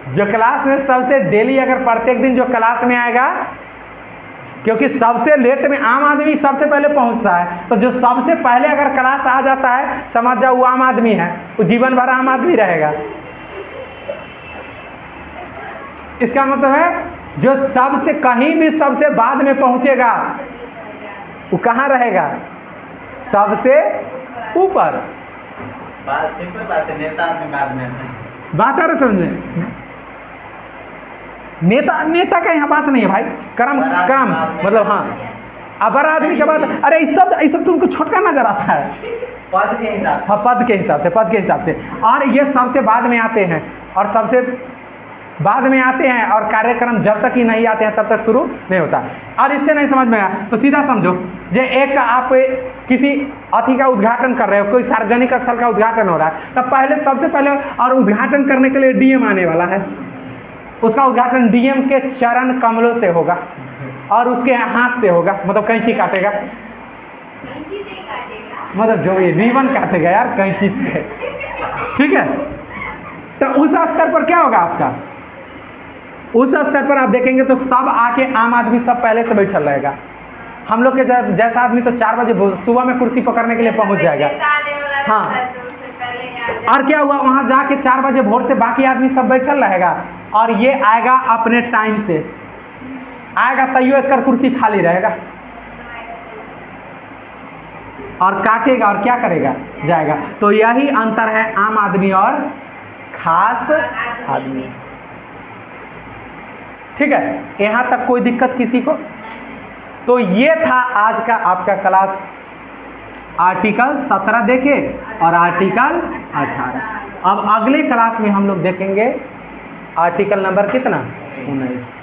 जो क्लास में सबसे डेली अगर प्रत्येक दिन जो क्लास में आएगा, क्योंकि सबसे लेट में आम आदमी सबसे पहले पहुंचता है, तो जो सबसे पहले अगर क्लास आ जाता है समझ जाओ वो आम आदमी है, वो जीवन भर आम आदमी रहेगा। इसका मतलब है जो सबसे कहीं भी सबसे बाद में पहुंचेगा वो कहाँ रहेगा, सबसे ऊपर।
बात सिंपल बात है, नेता में बाद में
बात आ रहा समझे, नेता का यहाँ बात नहीं है भाई, कर्म मतलब हाँ। अब बड़ा आदमी के बाद अरे इस सब तुमको छोटका नजर आता है
पद के हिसाब से,
हाँ पद के हिसाब से, और ये सबसे बाद में आते हैं, और सबसे बाद में आते हैं, और कार्यक्रम जब तक ही नहीं आते हैं तब तक शुरू नहीं होता। और इससे नहीं समझ में आया तो सीधा समझो, जो एक आप किसी अथी का उद्घाटन कर रहे हो, कोई सार्वजनिक स्थल का उद्घाटन हो रहा है, तब पहले सबसे पहले और उद्घाटन करने के लिए डीएम आने वाला है। उसका उद्घाटन डीएम के चरण कमलों से होगा, और उसके हाथ से होगा, मतलब कैंची काटेगा, मतलब जो ये रिबन काटेगा यार कैंची से, ठीक है। तो उस स्तर पर क्या होगा आपका, उस स्तर पर आप देखेंगे तो सब आके आम आदमी सब पहले से बैठल रहेगा। हम लोग के जैसा आदमी तो 4 बजे सुबह में कुर्सी पकड़ने के लिए पहुंच जाएगा। हाँ, और क्या हुआ, वहां जाके 4 बजे भोर से बाकी आदमी सब बैठल रहेगा, और ये आएगा अपने टाइम से आएगा, तैयो एक कुर्सी खाली रहेगा, और काटेगा और क्या करेगा, जाएगा। तो यही अंतर है आम आदमी और खास आदमी, ठीक है। यहाँ तक कोई दिक्कत किसी को? तो ये था आज का आपका क्लास, आर्टिकल 17 देखे और आर्टिकल 18। अब अगले क्लास में हम लोग देखेंगे आर्टिकल नंबर कितना, 19।